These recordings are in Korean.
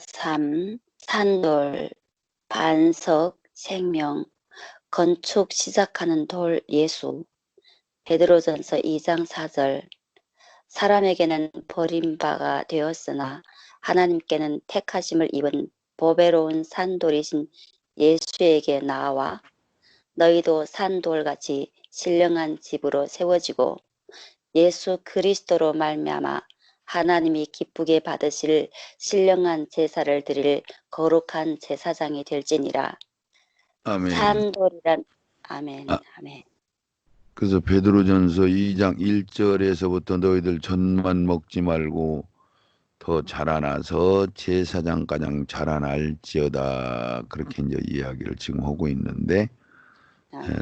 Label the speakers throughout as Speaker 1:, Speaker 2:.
Speaker 1: 삶, 산돌, 반석, 생명, 건축 시작하는 돌 예수. 베드로전서 2장 4절. 사람에게는 버림바가 되었으나 하나님께는 택하심을 입은 보배로운 산돌이신 예수에게 나와 너희도 산돌같이 신령한 집으로 세워지고 예수 그리스도로 말미암아 하나님이 기쁘게 받으실 신령한 제사를 드릴 거룩한 제사장이 될지니라.
Speaker 2: 아멘.
Speaker 1: 산돌이란 아멘. 아멘.
Speaker 2: 그래서 베드로전서 2장 1절에서부터 너희들 젖만 먹지 말고 더 자라나서 제사장 가장 자라날지어다, 그렇게 이제 이야기를 지금 하고 있는데,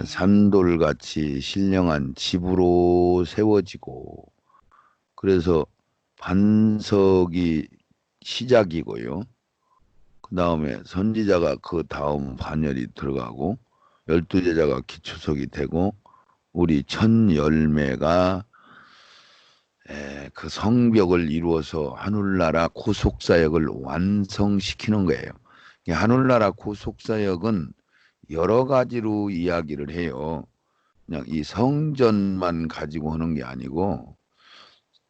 Speaker 2: 산돌같이 신령한 집으로 세워지고, 그래서 반석이 시작이고요. 그 다음에 선지자가 그 다음 반열이 들어가고 12제자가 기초석이 되고 우리 첫 열매가 그 성벽을 이루어서 하늘나라 구속사역을 완성시키는 거예요. 하늘나라 구속사역은 여러 가지로 이야기를 해요. 그냥 이 성전만 가지고 하는 게 아니고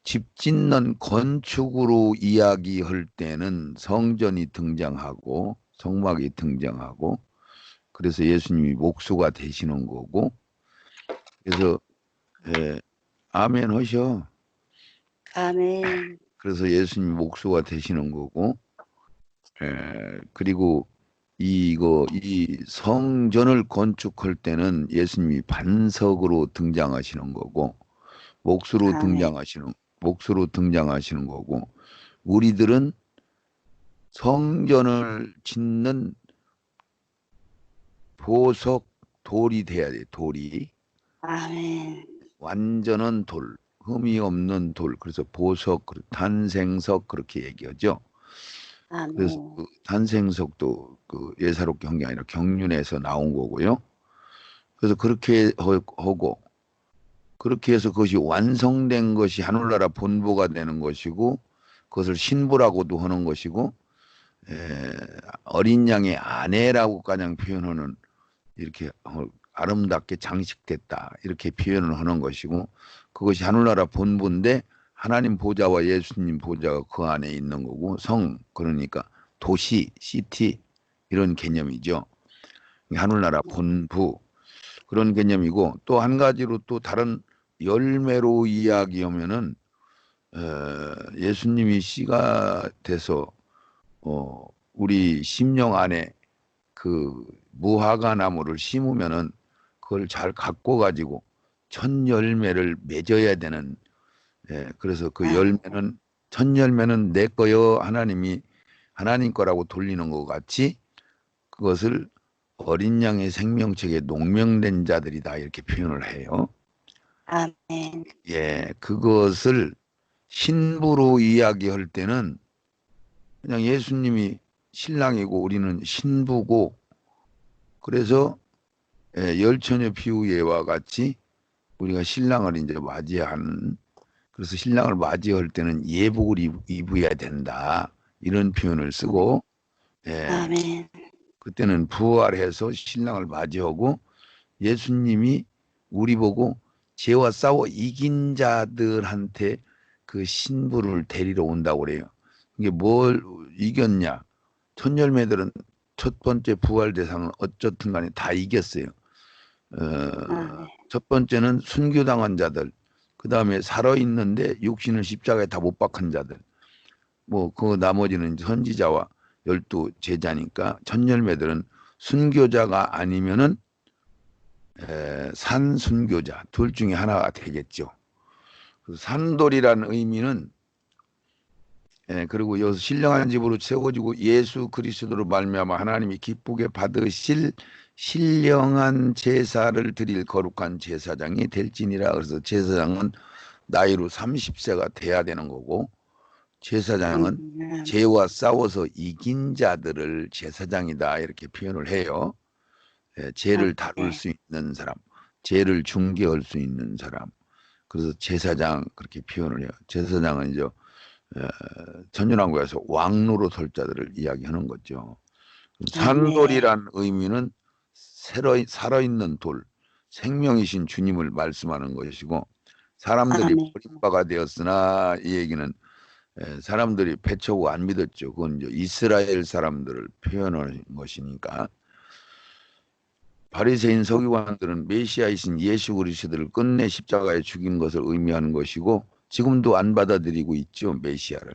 Speaker 2: 집 짓는 건축으로 이야기할 때는 성전이 등장하고 성막이 등장하고, 그래서 예수님이 목수가 되시는 거고, 그래서 아멘 하셔.
Speaker 1: 아멘.
Speaker 2: 그래서 예수님이 목수가 되시는 거고, 그리고 이 성전을 건축할 때는 예수님이 반석으로 등장하시는 거고, 목수로 등장하시는 거고, 우리들은 성전을 짓는 보석 돌이 돼야 돼. 돌이
Speaker 1: 아멘.
Speaker 2: 완전한 돌, 흠이 없는 돌. 그래서 보석, 탄생석 그렇게 얘기하죠.
Speaker 1: 아멘.
Speaker 2: 그래서 그 탄생석도 그 예사롭게 한 게 아니라 경륜에서 나온 거고요. 그래서 그렇게 하고, 그렇게 해서 그것이 완성된 것이 하늘나라 본보가 되는 것이고, 그것을 신부라고도 하는 것이고, 어린 양의 아내라고 가장 표현하는, 이렇게 아름답게 장식됐다 이렇게 표현을 하는 것이고, 그것이 하늘나라 본부인데 하나님 보좌와 예수님 보좌가 그 안에 있는 거고, 성, 그러니까 도시, 시티 이런 개념이죠. 하늘나라 본부 그런 개념이고, 또 한 가지로 또 다른 열매로 이야기하면은 예수님이 씨가 돼서 우리 심령 안에 그 무화과 나무를 심으면은 그걸 잘 갖고 가지고 첫 열매를 맺어야 되는, 그래서 그 열매는 첫 열매는 내 거요, 하나님이 하나님 거라고 돌리는 것 같이 그것을 어린 양의 생명책에 농명된 자들이다 이렇게 표현을 해요.
Speaker 1: 아멘.
Speaker 2: 그것을 신부로 이야기할 때는 그냥 예수님이 신랑이고 우리는 신부고, 그래서 열처녀 비유 예와 같이 우리가 신랑을 이제 맞이하는, 그래서 신랑을 맞이할 때는 예복을 입어야 된다 이런 표현을 쓰고,
Speaker 1: 아멘.
Speaker 2: 그때는 부활해서 신랑을 맞이하고 예수님이 우리 보고 죄와 싸워 이긴 자들한테 그 신부를 데리러 온다고 그래요. 이게 뭘 이겼냐? 첫 열매들은 첫 번째 부활 대상은 어쨌든 간에 다 이겼어요. 첫 번째는 순교당한 자들, 그 다음에 살아있는데 육신을 십자가에 다 못 박은 자들, 그 나머지는 선지자와 12제자니까 첫 열매들은 순교자가 아니면은 산순교자 둘 중에 하나가 되겠죠. 산돌이라는 의미는, 그리고 여기서 신령한 집으로 세워지고 예수 그리스도로 말미암아 하나님이 기쁘게 받으실 신령한 제사를 드릴 거룩한 제사장이 될지니라. 그래서 제사장은 나이로 30세가 돼야 되는 거고, 제사장은 죄와 싸워서 이긴 자들을 제사장이다 이렇게 표현을 해요. 죄를 다룰 수 있는 사람, 죄를 중개할 수 있는 사람, 그래서 제사장 그렇게 표현을 해요. 제사장은 이제 천연왕국에서 왕로로 설 자들을 이야기하는 거죠.
Speaker 1: 아멘.
Speaker 2: 산돌이란 의미는 살아있는 돌, 생명이신 주님을 말씀하는 것이고, 사람들이
Speaker 1: 아멘.
Speaker 2: 버림바가 되었으나 이 얘기는 사람들이 배척하고 안 믿었죠. 그건 이제 이스라엘 사람들을 표현하는 것이니까. 바리새인 서기관들은 메시아이신 예수 그리스도를 끝내 십자가에 죽인 것을 의미하는 것이고, 지금도 안 받아들이고 있죠, 메시아를.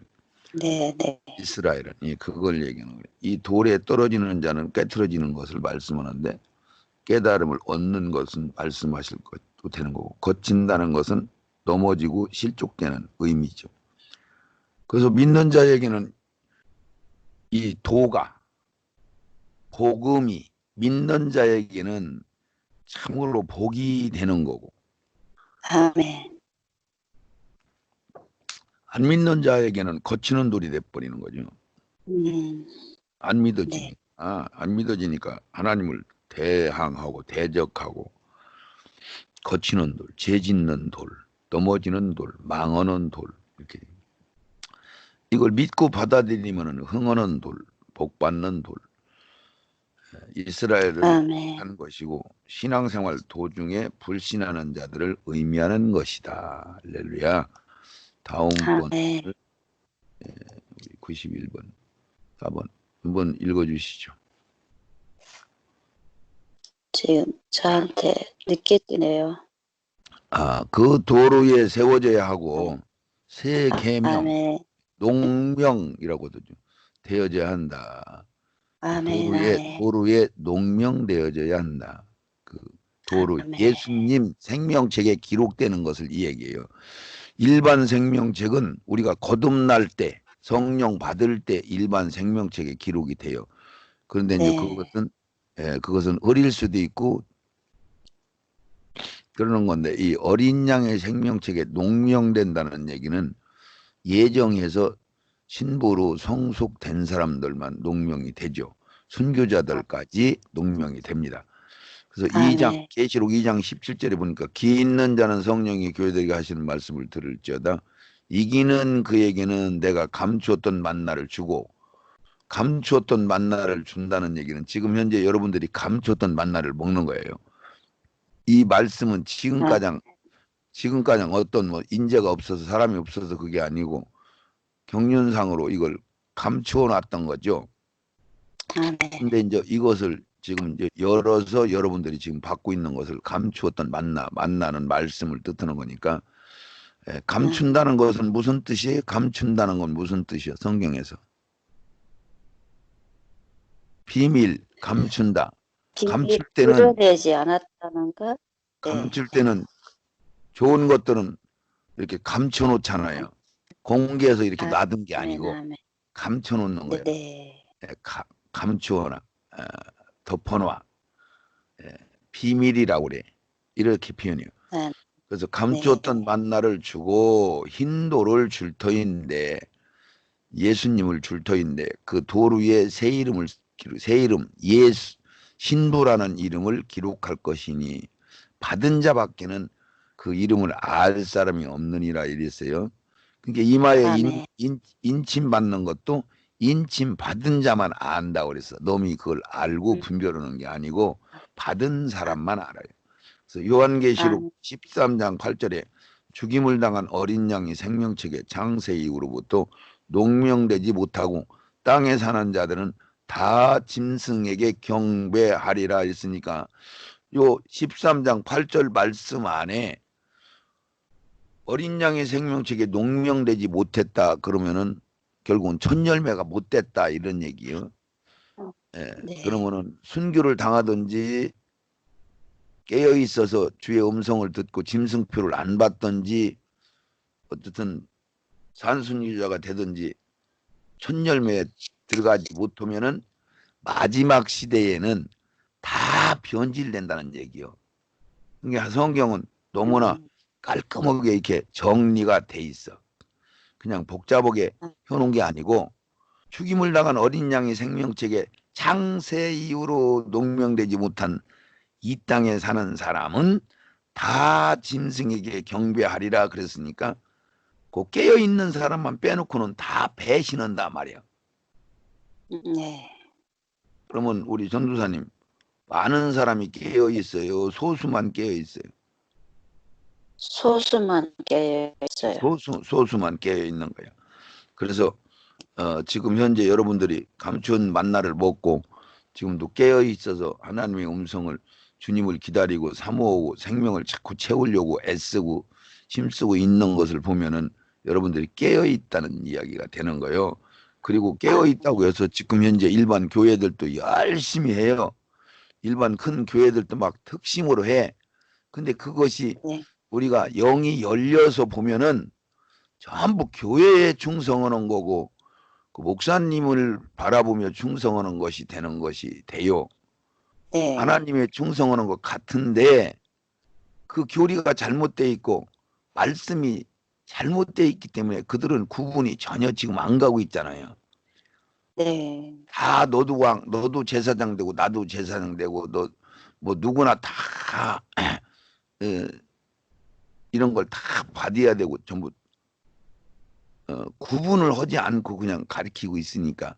Speaker 1: 네, 네.
Speaker 2: 이스라엘은 그걸 얘기하는 거예요. 이 돌에 떨어지는 자는 깨트려지는 것을 말씀하는데, 깨달음을 얻는 것은 말씀하실 것도 되는 거고, 거친다는 것은 넘어지고 실족되는 의미죠. 그래서 믿는 자에게는 이 도가, 복음이 믿는 자에게는 참으로 복이 되는 거고,
Speaker 1: 아멘.
Speaker 2: 안 믿는 자에게는 거치는 돌이 돼버리는 거죠. 안 믿어지니까.
Speaker 1: 네.
Speaker 2: 안 믿어지니까 하나님을 대항하고 대적하고, 거치는 돌, 죄짓는 돌, 넘어지는 돌, 망하는 돌, 이렇게. 이걸 믿고 받아들이면 흥하는 돌, 복받는 돌, 이스라엘을
Speaker 1: 아멘.
Speaker 2: 한 것이고, 신앙생활 도중에 불신하는 자들을 의미하는 것이다. 할렐루야. 다음 번
Speaker 1: 아멘.
Speaker 2: 91번 4번 한번 읽어주시죠.
Speaker 1: 지금 저한테 늦게 뜨네요.
Speaker 2: 그 도로에 세워져야 하고 새 계명,
Speaker 1: 아멘.
Speaker 2: 농명이라고 하죠. 되어져야 한다.
Speaker 1: 아멘. 아멘.
Speaker 2: 도로에 농명되어져야 한다. 그 도로
Speaker 1: 아멘.
Speaker 2: 예수님 생명책에 기록되는 것을 이 얘기해요. 일반 생명책은 우리가 거듭날 때 성령 받을 때 일반 생명책에 기록이 돼요. 그런데 이제
Speaker 1: 네.
Speaker 2: 그것은 어릴 수도 있고 그러는 건데, 이 어린 양의 생명책에 농명된다는 얘기는 예정해서 신부로 성속된 사람들만 농명이 되죠. 순교자들까지 농명이 됩니다. 그래서
Speaker 1: 아멘.
Speaker 2: 계시록 2장 17절에 보니까 기 있는 자는 성령이 교회들에게 하시는 말씀을 들을지어다. 이기는 그에게는 내가 감추었던 만나를 주고, 감추었던 만나를 준다는 얘기는 지금 현재 여러분들이 감추었던 만나를 먹는 거예요. 이 말씀은 지금까지 어떤 인재가 없어서 사람이 없어서 그게 아니고 경륜상으로 이걸 감추어 놨던 거죠.
Speaker 1: 아멘.
Speaker 2: 근데 이제 이것을 지금 이제 열어서 여러분들이 지금 받고 있는 것을 감추었던 만나는 말씀을 뜻하는 거니까, 감춘다는 것은 무슨 뜻이에요? 감춘다는 건 무슨 뜻이에요? 성경에서 비밀, 감춘다. 감출 때는
Speaker 1: 드러내지 않았다는 것. 네.
Speaker 2: 감출 때는 좋은 것들은 이렇게 감춰 놓잖아요. 공개해서 이렇게 놔둔 게 아니고
Speaker 1: 아멘.
Speaker 2: 감춰 놓는 거예요.
Speaker 1: 네.
Speaker 2: 감추어놔, 덮어놔, 비밀이라고 그래. 이렇게 표현해요. 그래서 감추었던
Speaker 1: 네.
Speaker 2: 만나를 주고 흰 돌을 줄 터인데, 예수님을 줄 터인데 그 돌 위에 새 이름 예수 신부라는 이름을 기록할 것이니 받은 자밖에는 그 이름을 알 사람이 없느니라 이랬어요. 그러니까 이마에
Speaker 1: 아멘.
Speaker 2: 인침 받는 것도 인침 받은 자만 안다고 그랬어. 놈이 그걸 알고 분별하는 게 아니고 받은 사람만 알아요. 그래서 요한계시록 13장 8절에 죽임을 당한 어린 양이 생명책에 장세 이후로부터 농명되지 못하고 땅에 사는 자들은 다 짐승에게 경배하리라 했으니까, 요 13장 8절 말씀 안에 어린 양의 생명책에 농명되지 못했다 그러면은 결국은 첫 열매가 못 됐다 이런 얘기예요.
Speaker 1: 네.
Speaker 2: 그러면은 순교를 당하든지 깨어 있어서 주의 음성을 듣고 짐승표를 안 받든지 어쨌든 산순유자가 되든지 첫 열매에 들어가지 못하면은 마지막 시대에는 다 변질된다는 얘기요. 그러니까 성경은 너무나 깔끔하게 이렇게 정리가 돼 있어. 그냥 복잡하게 해놓은 게 아니고, 죽임을 당한 어린 양의 생명책에 창세 이후로 농명되지 못한 이 땅에 사는 사람은 다 짐승에게 경배하리라 그랬으니까, 그 깨어 있는 사람만 빼놓고는 다 배신한다 말이야.
Speaker 1: 네.
Speaker 2: 그러면 우리 전도사님, 많은 사람이 깨어 있어요? 소수만 깨어 있어요?
Speaker 1: 소수만 깨어 있어요.
Speaker 2: 소수만 깨어 있는 거야. 그래서 지금 현재 여러분들이 감추은 만나를 먹고 지금도 깨어 있어서 하나님의 음성을, 주님을 기다리고 사모하고 생명을 자꾸 채우려고 애쓰고 힘쓰고 있는 것을 보면은 여러분들이 깨어 있다는 이야기가 되는 거예요. 그리고 깨어 있다고 해서 지금 현재 일반 교회들도 열심히 해요. 일반 큰 교회들도 막 특심으로 해. 근데 그것이
Speaker 1: 네.
Speaker 2: 우리가 영이 열려서 보면은 전부 교회에 충성하는 거고, 그 목사님을 바라보며 충성하는 것이 되는 것이 돼요.
Speaker 1: 네.
Speaker 2: 하나님의 충성하는 것 같은데 그 교리가 잘못되어 있고 말씀이 잘못되어 있기 때문에 그들은 구분이 전혀 지금 안 가고 있잖아요.
Speaker 1: 네.
Speaker 2: 다 너도 왕, 너도 제사장 되고 나도 제사장 되고 너 뭐 누구나 다 이런 걸 다 받아야 되고 전부 구분을 하지 않고 그냥 가리키고 있으니까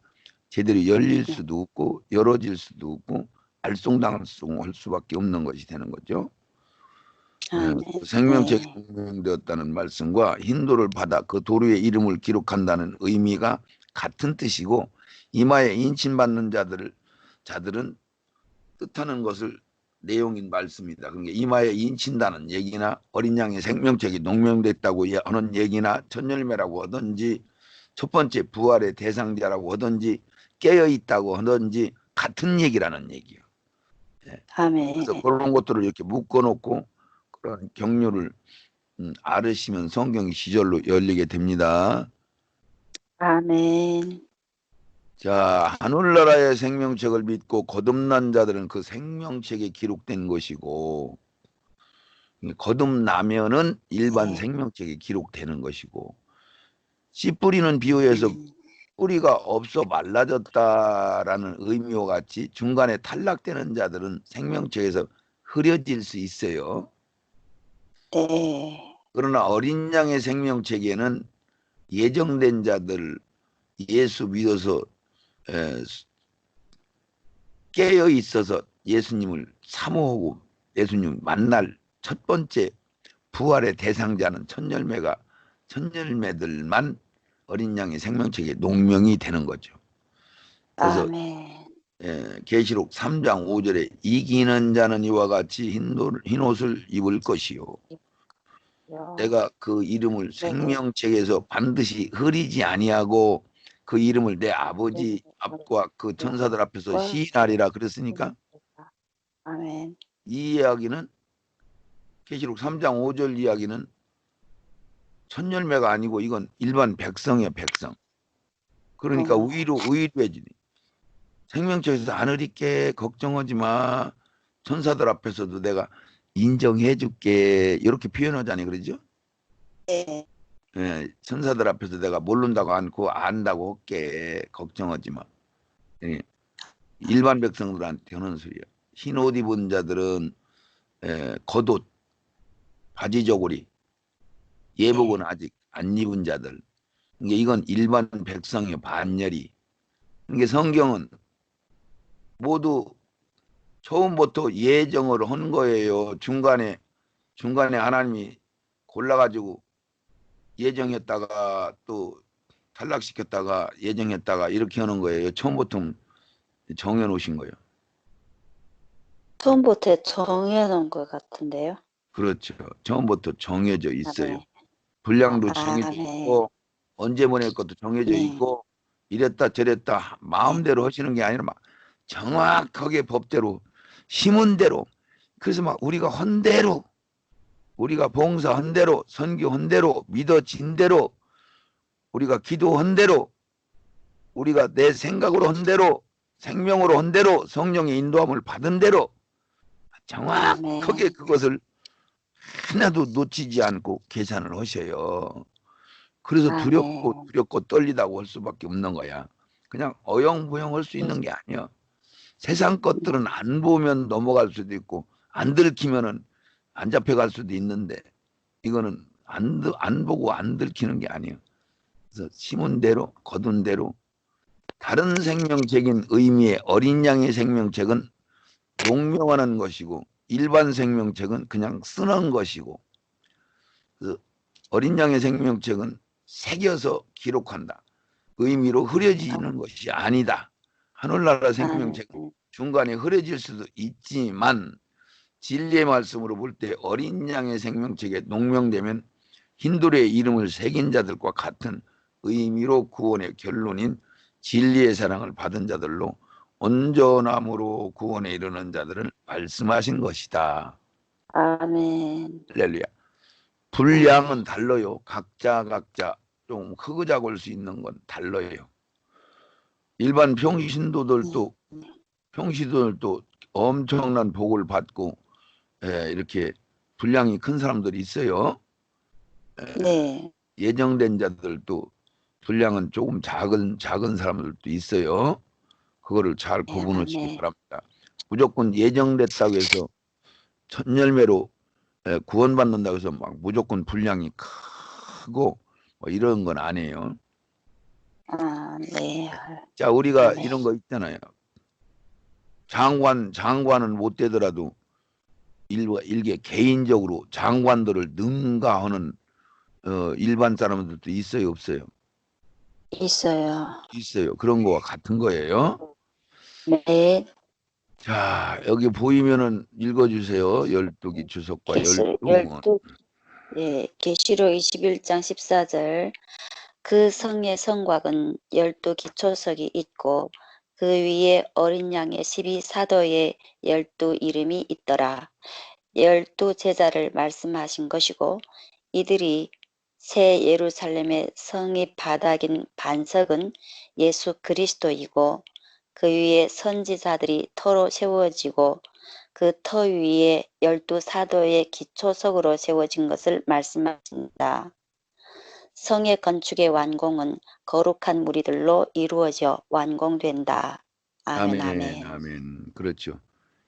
Speaker 2: 제대로 열릴 수도 없고 열어질 수도 없고 알쏭달쏭할 수밖에 없는 것이 되는 거죠.
Speaker 1: 네.
Speaker 2: 생명책이 공명되었다는 말씀과 흰돌을 받아 그 도류의 이름을 기록한다는 의미가 같은 뜻이고, 이마에 인침받는 자들은 뜻하는 것을 내용인 말씀이다. 그러니까 이마에 인친다는 얘기나 어린 양의 생명책이 농명됐다고 하는 얘기나 첫 열매라고 하든지 첫 번째 부활의 대상자라고 하든지 깨어 있다고 하든지 같은 얘기라는 얘기예요.
Speaker 1: 아멘.
Speaker 2: 그래서 그런 것들을 이렇게 묶어놓고 그런 경륜을 알으시면 성경이 시절로 열리게 됩니다.
Speaker 1: 아멘.
Speaker 2: 자, 하늘나라의 생명책을 믿고 거듭난 자들은 그 생명책에 기록된 것이고, 거듭나면은 일반 생명책에 기록되는 것이고, 씨 뿌리는 비유에서 뿌리가 없어 말라졌다라는 의미와 같이 중간에 탈락되는 자들은 생명책에서 흐려질 수 있어요.
Speaker 1: 네.
Speaker 2: 그러나 어린 양의 생명책에는 예정된 자들, 예수 믿어서 깨어 있어서 예수님을 사모하고 예수님 만날 첫 번째 부활의 대상자는 첫 열매들만 어린 양의 생명책에 농명이 되는 거죠. 그래서
Speaker 1: 아멘.
Speaker 2: 계시록 3장 5절에 이기는 자는 이와 같이 흰 옷을 입을 것이요. 내가 그 이름을 생명책에서 반드시 흐리지 아니하고 그 이름을 내 아버지 앞과 그 천사들 앞에서 시인하리라 그랬으니까,
Speaker 1: 아멘.
Speaker 2: 이 이야기는 계시록 3장 5절 이야기는 첫 열매가 아니고 이건 일반 백성이야, 백성. 그러니까 의로해지니 생명책에서 안 흐릴게 걱정하지 마. 천사들 앞에서도 내가 인정해 줄게. 이렇게 표현하잖아요. 그러죠?
Speaker 1: 네.
Speaker 2: 천사들 앞에서 내가 모른다고 않고 안다고 할게. 걱정하지 마. 일반 백성들한테 하는 소리야. 흰 옷 입은 자들은 겉옷, 바지 저고리, 예복은 아직 안 입은 자들. 이건 일반 백성의 반열이. 이게 성경은 모두 처음부터 예정을 한 거예요. 중간에 하나님이 골라가지고 예정했다가 또 탈락시켰다가 예정했다가 이렇게 하는 거예요. 처음부터 정해놓으신 거예요.
Speaker 1: 처음부터 정해놓은 것 같은데요.
Speaker 2: 그렇죠. 처음부터 정해져 있어요.
Speaker 1: 네.
Speaker 2: 분량도 정해져 있고 언제 보낼 것도 정해져 있고 이랬다 저랬다 마음대로 하시는 게 아니라 막 정확하게 법대로 심은 대로, 그래서 막 우리가 한 대로, 우리가 봉사한 대로, 선교한 대로, 믿어진 대로, 우리가 기도한 대로, 우리가 내 생각으로 한 대로, 생명으로 한 대로, 성령의 인도함을 받은 대로 정확하게 그것을 하나도 놓치지 않고 계산을 하셔요. 그래서 두렵고 떨리다고 할 수밖에 없는 거야. 그냥 어영부영 할 수 있는 게 아니야. 세상 것들은 안 보면 넘어갈 수도 있고 안 들키면은 안 잡혀갈 수도 있는데, 이거는 안 보고 안 들키는 게 아니에요. 그래서 심은 대로 거둔 대로 다른 생명책인 의미의 어린 양의 생명책은 농명하는 것이고 일반 생명책은 그냥 쓰는 것이고 그 어린 양의 생명책은 새겨서 기록한다. 의미로 흐려지는 것이 아니다. 하늘나라
Speaker 1: 아멘.
Speaker 2: 생명책은 중간에 흐려질 수도 있지만 진리의 말씀으로 볼 때 어린 양의 생명책에 농명되면 힌두르의 이름을 새긴 자들과 같은 의미로 구원의 결론인 진리의 사랑을 받은 자들로 온전함으로 구원에 이르는 자들을 말씀하신 것이다.
Speaker 1: 아멘.
Speaker 2: 할렐루야.
Speaker 1: 네.
Speaker 2: 분량은 달라요. 각자 좀 크고작을 수 있는 건 달라요. 일반 평신도들도 엄청난 복을 받고 이렇게 분량이 큰 사람들이 있어요.
Speaker 1: 네.
Speaker 2: 예정된 자들도 분량은 조금 작은 사람들도 있어요. 그거를 잘
Speaker 1: 네.
Speaker 2: 구분하시기
Speaker 1: 아멘.
Speaker 2: 바랍니다. 무조건 예정됐다고 해서 첫 열매로 구원받는다고 해서 막 무조건 분량이 크고 뭐 이런 건 아니에요.
Speaker 1: 아, 네.
Speaker 2: 자, 우리가
Speaker 1: 아멘.
Speaker 2: 이런 거 있잖아요. 장관은 못 되더라도 일개 개인적으로 장관들을 능가하는 일반 사람들도 있어요, 없어요?
Speaker 1: 있어요.
Speaker 2: 있어요. 그런 거와 같은 거예요.
Speaker 1: 네.
Speaker 2: 자, 여기 보이면은 읽어주세요. 12기 주석과
Speaker 1: 계시
Speaker 2: 12권.
Speaker 1: 예, 계시록 21장 14절. 그 성의 성곽은 12기초석이 있고 그 위에 어린 양의 12사도의 12 이름이 있더라. 12 제자를 말씀하신 것이고 이들이 새 예루살렘의 성의 바닥인 반석은 예수 그리스도이고 그 위에 선지자들이 터로 세워지고 그 터 위에 12 사도의 기초석으로 세워진 것을 말씀하신다. 성의 건축의 완공은 거룩한 무리들로 이루어져 완공된다. 아멘.
Speaker 2: 아멘,
Speaker 1: 아멘.
Speaker 2: 아멘. 그렇죠.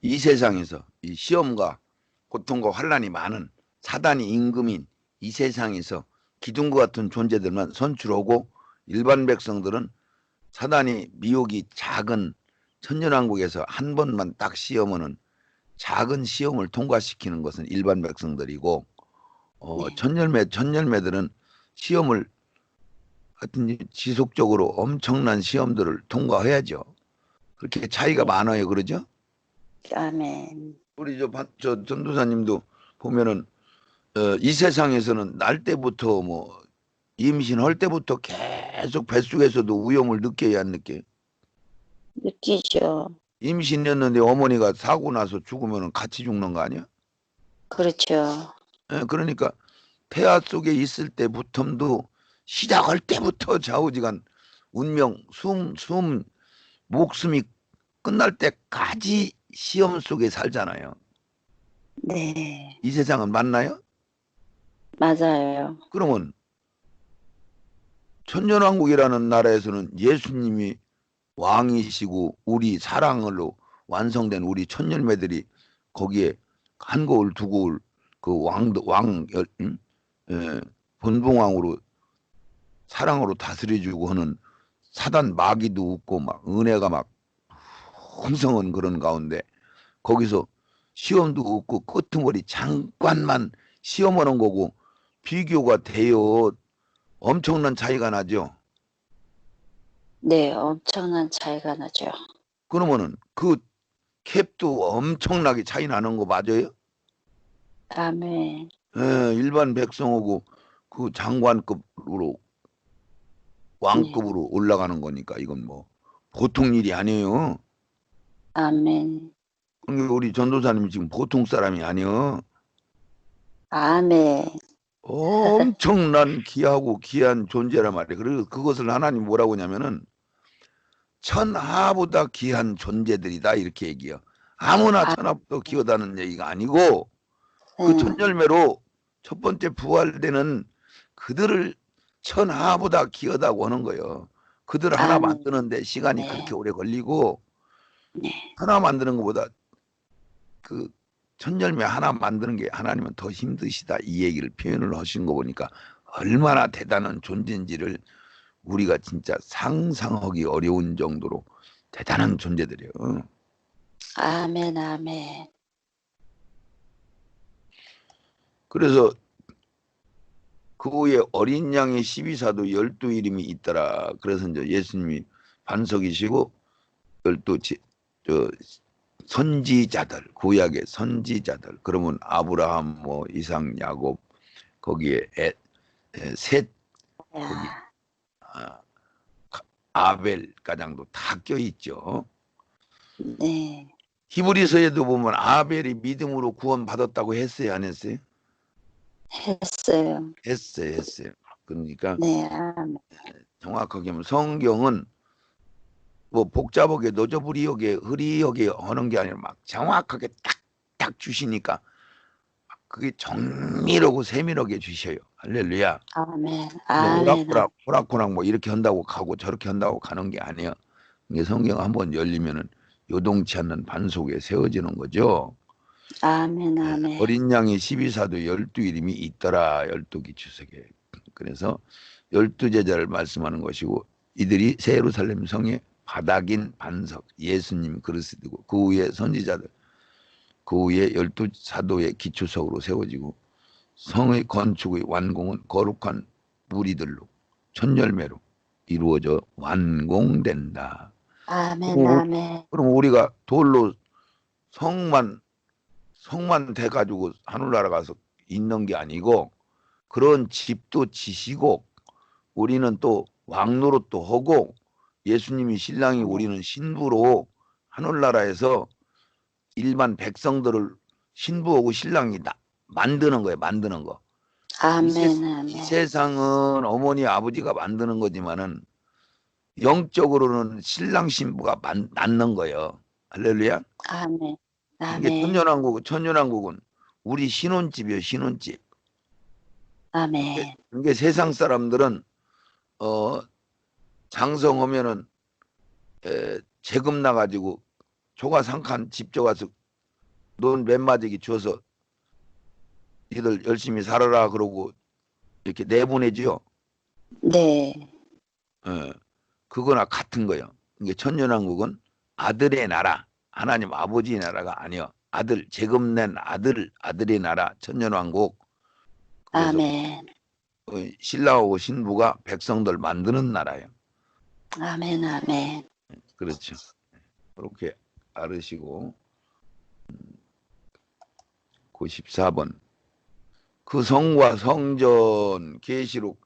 Speaker 2: 이 세상에서 이 시험과 고통과 환란이 많은 사단이 임금인 이 세상에서 기둥과 같은 존재들만 선출하고 일반 백성들은 사단이 미혹이 작은 천년왕국에서 한 번만 딱 시험은 작은 시험을 통과시키는 것은 일반 백성들이고
Speaker 1: 네.
Speaker 2: 천열매들은 시험을 하여튼 지속적으로 엄청난 시험들을 통과해야죠. 그렇게 차이가
Speaker 1: 네.
Speaker 2: 많아요, 그러죠?
Speaker 1: 아멘.
Speaker 2: 우리 저 전도사님도 보면은 이 세상에서는 날 때부터 뭐 임신할 때부터 계속 뱃속에서도 위험을 느껴야 안 느껴요?
Speaker 1: 느끼죠.
Speaker 2: 임신했는데 어머니가 사고 나서 죽으면 같이 죽는 거 아니야?
Speaker 1: 그렇죠.
Speaker 2: 그러니까 태아 속에 있을 때부터도 시작할 때부터 좌우지간 운명, 목숨이 끝날 때까지 시험 속에 살잖아요.
Speaker 1: 네.
Speaker 2: 이 세상은 맞나요?
Speaker 1: 맞아요.
Speaker 2: 그러면 천년왕국이라는 나라에서는 예수님이 왕이시고 우리 사랑으로 완성된 우리 천열매들이 거기에 한 거울 두 거울 그 본봉왕으로 사랑으로 다스려주고 하는 사단 마귀도 웃고 막 은혜가 막 풍성한 그런 가운데 거기서 시험도 없고 끄트머리 잠깐만 시험하는 거고 비교가 돼요. 엄청난 차이가 나죠.
Speaker 1: 네, 엄청난 차이가 나죠.
Speaker 2: 그러면은 그 캡도 엄청나게 차이 나는 거 맞아요?
Speaker 1: 아멘.
Speaker 2: 일반 백성하고 그 장관급으로
Speaker 1: 네.
Speaker 2: 왕급으로 올라가는 거니까 이건 뭐 보통 일이 아니에요.
Speaker 1: 아멘.
Speaker 2: 그러니까 우리 전도사님이 지금 보통 사람이 아니에요.
Speaker 1: 아멘.
Speaker 2: 엄청난 귀하고 귀한 존재란 말이에요. 그리고 그것을 하나님 뭐라고 하냐면은 천하보다 귀한 존재들이다 이렇게 얘기해요. 아무나
Speaker 1: 아,
Speaker 2: 천하보다 귀하다는 얘기가 아니고 그 천열매로 첫 번째 부활되는 그들을 천하보다 귀하다고 하는 거예요. 그들 하나
Speaker 1: 아멘.
Speaker 2: 만드는데 시간이
Speaker 1: 네.
Speaker 2: 그렇게 오래 걸리고
Speaker 1: 네.
Speaker 2: 하나 만드는 것보다 그 첫 열매 하나 만드는 게 하나님은 더 힘드시다 이 얘기를 표현을 하신 거 보니까 얼마나 대단한 존재인지를 우리가 진짜 상상하기 어려운 정도로 대단한 존재들이에요.
Speaker 1: 아멘, 아멘.
Speaker 2: 그래서 그 후에 어린 양의 12사도 12이름이 있더라. 그래서 이제 예수님이 반석이시고 12 선지자들, 구약의 선지자들. 그러면 아브라함, 뭐 이삭, 야곱, 거기에 셋, 거기 아벨 가장도 다 껴있죠.
Speaker 1: 네.
Speaker 2: 히브리서에도 보면 아벨이 믿음으로 구원받았다고 했어요, 안 했어요?
Speaker 1: 했어요.
Speaker 2: 했어요. 그러니까
Speaker 1: 네, 아멘.
Speaker 2: 정확하게 하면 성경은 뭐 복잡하게 너저부리하게 흐리하게 하는 게 아니라 막 정확하게 딱딱 주시니까 그게 정밀하고 세밀하게 주셔요. 할렐루야.
Speaker 1: 아멘,
Speaker 2: 그냥
Speaker 1: 아멘.
Speaker 2: 오락가락 뭐 이렇게 한다고 가고 저렇게 한다고 가는 게 아니에요. 이게 성경 한번 열리면은 요동치 않는 반석에 세워지는 거죠.
Speaker 1: 아멘, 아멘.
Speaker 2: 어린 양의 12사도 12이름이 있더라. 12기초석에. 그래서 12제자를 말씀하는 것이고 이들이 새 예루살렘 성의 바닥인 반석, 예수님 그릇이 되고 그 위에 선지자들, 그 위에 12사도의 기초석으로 세워지고 성의 건축의 완공은 거룩한 무리들로 천열매로 이루어져 완공된다.
Speaker 1: 아멘, 아멘.
Speaker 2: 그럼 우리가 돌로 성만 돼가지고 하늘나라 가서 있는 게 아니고 그런 집도 지시고 우리는 또 왕노릇도 하고 예수님이 신랑이 우리는 신부로 하늘나라에서 일반 백성들을 신부하고 신랑이 만드는 거예요. 만드는 거.
Speaker 1: 아멘,
Speaker 2: 이
Speaker 1: 아멘.
Speaker 2: 세상은 어머니 아버지가 만드는 거지만은 영적으로는 신랑 신부가 낳는 거예요. 할렐루야.
Speaker 1: 아멘,
Speaker 2: 이게
Speaker 1: 아멘.
Speaker 2: 천년왕국은 우리 신혼집이에요. 신혼집.
Speaker 1: 아멘.
Speaker 2: 이게 세상 사람들은 장성하면은 재금 나가지고 조가 상칸 집 줘가서 돈 몇 마디기 줘서 니들 열심히 살아라 그러고 이렇게 내보내지요.
Speaker 1: 네.
Speaker 2: 그거나 같은 거예요. 이게 천년왕국은 아들의 나라, 하나님 아버지의 나라가 아니요. 아들 재금 낸 아들의 나라 천년왕국. 그래서
Speaker 1: 아멘.
Speaker 2: 신랑하고 신부가 백성들 만드는 나라예요.
Speaker 1: 아멘, 아멘.
Speaker 2: 그렇죠. 그렇게 알으시고 94번 그 성과 성전 계시록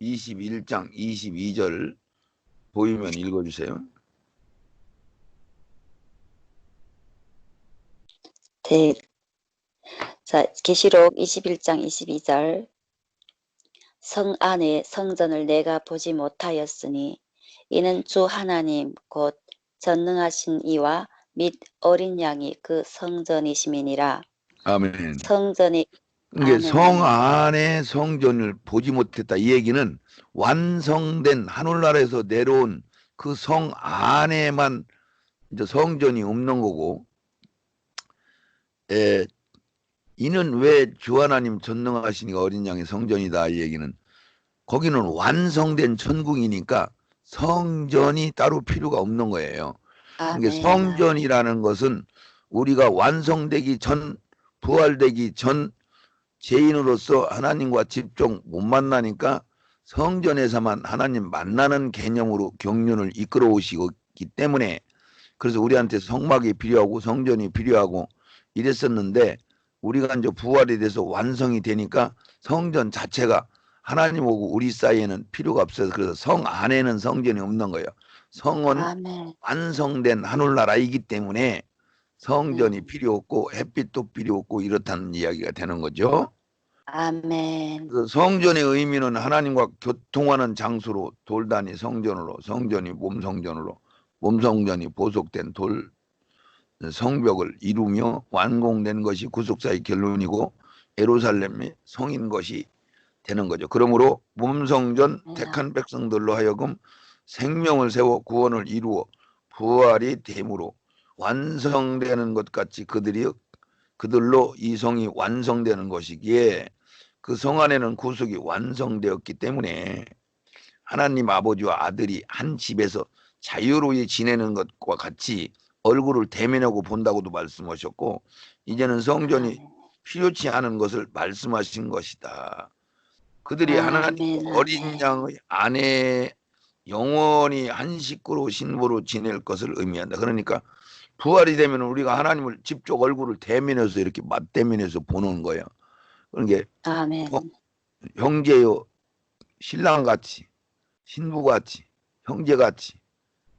Speaker 2: 21장 22절 보이면 읽어주세요.
Speaker 1: 네. 자, 계시록 21장 22절. 성 안에 성전을 내가 보지 못하였으니 이는 주 하나님 곧 전능하신 이와 및 어린 양이 그 성전이심이니라.
Speaker 2: 아멘.
Speaker 1: 성전이
Speaker 2: 이게
Speaker 1: 아멘,
Speaker 2: 성
Speaker 1: 아멘.
Speaker 2: 안에 성전을 보지 못했다. 이 얘기는 완성된 하늘나라에서 내려온 그 성 안에만 이제 성전이 없는 거고, 이는 왜 주 하나님 전능하시니까 어린 양의 성전이다. 이 얘기는 거기는 완성된 천국이니까 성전이 따로 필요가 없는 거예요. 이게
Speaker 1: 아멘.
Speaker 2: 성전이라는 것은 우리가 완성되기 전, 부활되기 전 죄인으로서 하나님과 직접 못 만나니까 성전에서만 하나님 만나는 개념으로 경륜을 이끌어 오시기 때문에 그래서 우리한테 성막이 필요하고 성전이 필요하고 이랬었는데 우리가 이제 부활이 돼서 완성이 되니까 성전 자체가 하나님하고 우리 사이에는 필요가 없어서 그래서 성 안에는 성전이 없는 거예요. 성은
Speaker 1: 아멘.
Speaker 2: 완성된 하늘나라이기 때문에 성전이 필요 없고 햇빛도 필요 없고 이렇다는 이야기가 되는 거죠.
Speaker 1: 아멘.
Speaker 2: 그래서 성전의 의미는 하나님과 교통하는 장소로 돌단이 성전으로 성전이 몸성전으로 몸성전이 보속된 돌 성벽을 이루며 완공된 것이 구속사의 결론이고 예루살렘이 성인 것이 되는 거죠. 그러므로 몸성전 택한 백성들로 하여금 생명을 세워 구원을 이루어 부활이 됨으로 완성되는 것 같이 그들이 그들로 이 성이 완성되는 것이기에 그 성 안에는 구속이 완성되었기 때문에 하나님 아버지와 아들이 한 집에서 자유로이 지내는 것과 같이 얼굴을 대면하고 본다고도 말씀하셨고, 이제는 성전이
Speaker 1: 아멘.
Speaker 2: 필요치 않은 것을 말씀하신 것이다. 그들이 하나님
Speaker 1: 아멘.
Speaker 2: 어린
Speaker 1: 아멘.
Speaker 2: 양의 안에 영원히 한 식구로 신부로 지낼 것을 의미한다. 그러니까 부활이 되면 우리가 하나님을 직접 얼굴을 대면해서 이렇게 맞대면해서 보는 거예요. 그러니까
Speaker 1: 아멘.
Speaker 2: 형제요, 신랑같이, 신부같이, 형제같이,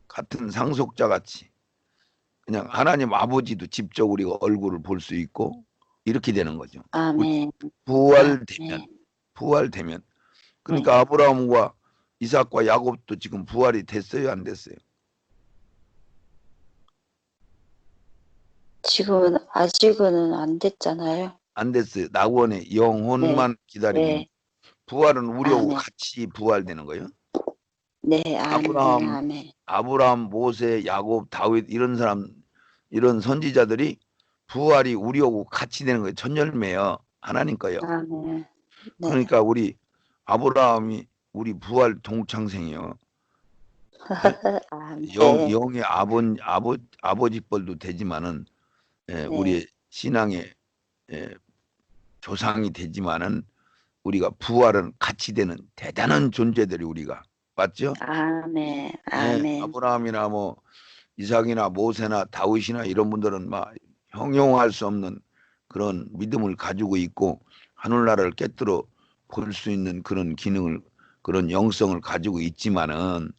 Speaker 2: 같은 상속자같이, 그냥 하나님 아버지도 직접 우리가 얼굴을 볼 수 있고 이렇게 되는 거죠. 우리
Speaker 1: 아멘.
Speaker 2: 부활되면,
Speaker 1: 아멘.
Speaker 2: 부활되면.
Speaker 1: 네.
Speaker 2: 그러니까 아브라함과 이삭과 야곱도 지금 부활이 됐어요, 안 됐어요?
Speaker 1: 지금은 아직은 안 됐잖아요.
Speaker 2: 안 됐어요. 낙원의
Speaker 1: 네.
Speaker 2: 영혼만 기다리고 있는.
Speaker 1: 네.
Speaker 2: 부활은 우리하고
Speaker 1: 아멘.
Speaker 2: 같이 부활되는 거예요.
Speaker 1: 네. 아멘.
Speaker 2: 아브라함,
Speaker 1: 아멘.
Speaker 2: 아브라함, 모세, 야곱, 다윗 이런 사람, 이런 선지자들이 부활이 우리하고 같이 되는 거예요. 첫 열매요. 하나님 거예요.
Speaker 1: 아멘. 네.
Speaker 2: 그러니까 우리 아브라함이 우리 부활 동창생이요. 예?
Speaker 1: 아멘.
Speaker 2: 영의 아버지 뻘도 되지만은, 예,
Speaker 1: 네.
Speaker 2: 우리의 신앙의, 예, 조상이 되지만은 우리가 부활은 같이 되는 대단한 존재들이 우리가 맞죠?
Speaker 1: 아멘.
Speaker 2: 예,
Speaker 1: 아멘.
Speaker 2: 아브라함이나 뭐 이삭이나 모세나 다윗이나 이런 분들은 막 형용할 수 없는 그런 믿음을 가지고 있고 하늘나라를 꿰뚫어 볼 수 있는 그런 기능을, 그런 영성을 가지고 있지만은,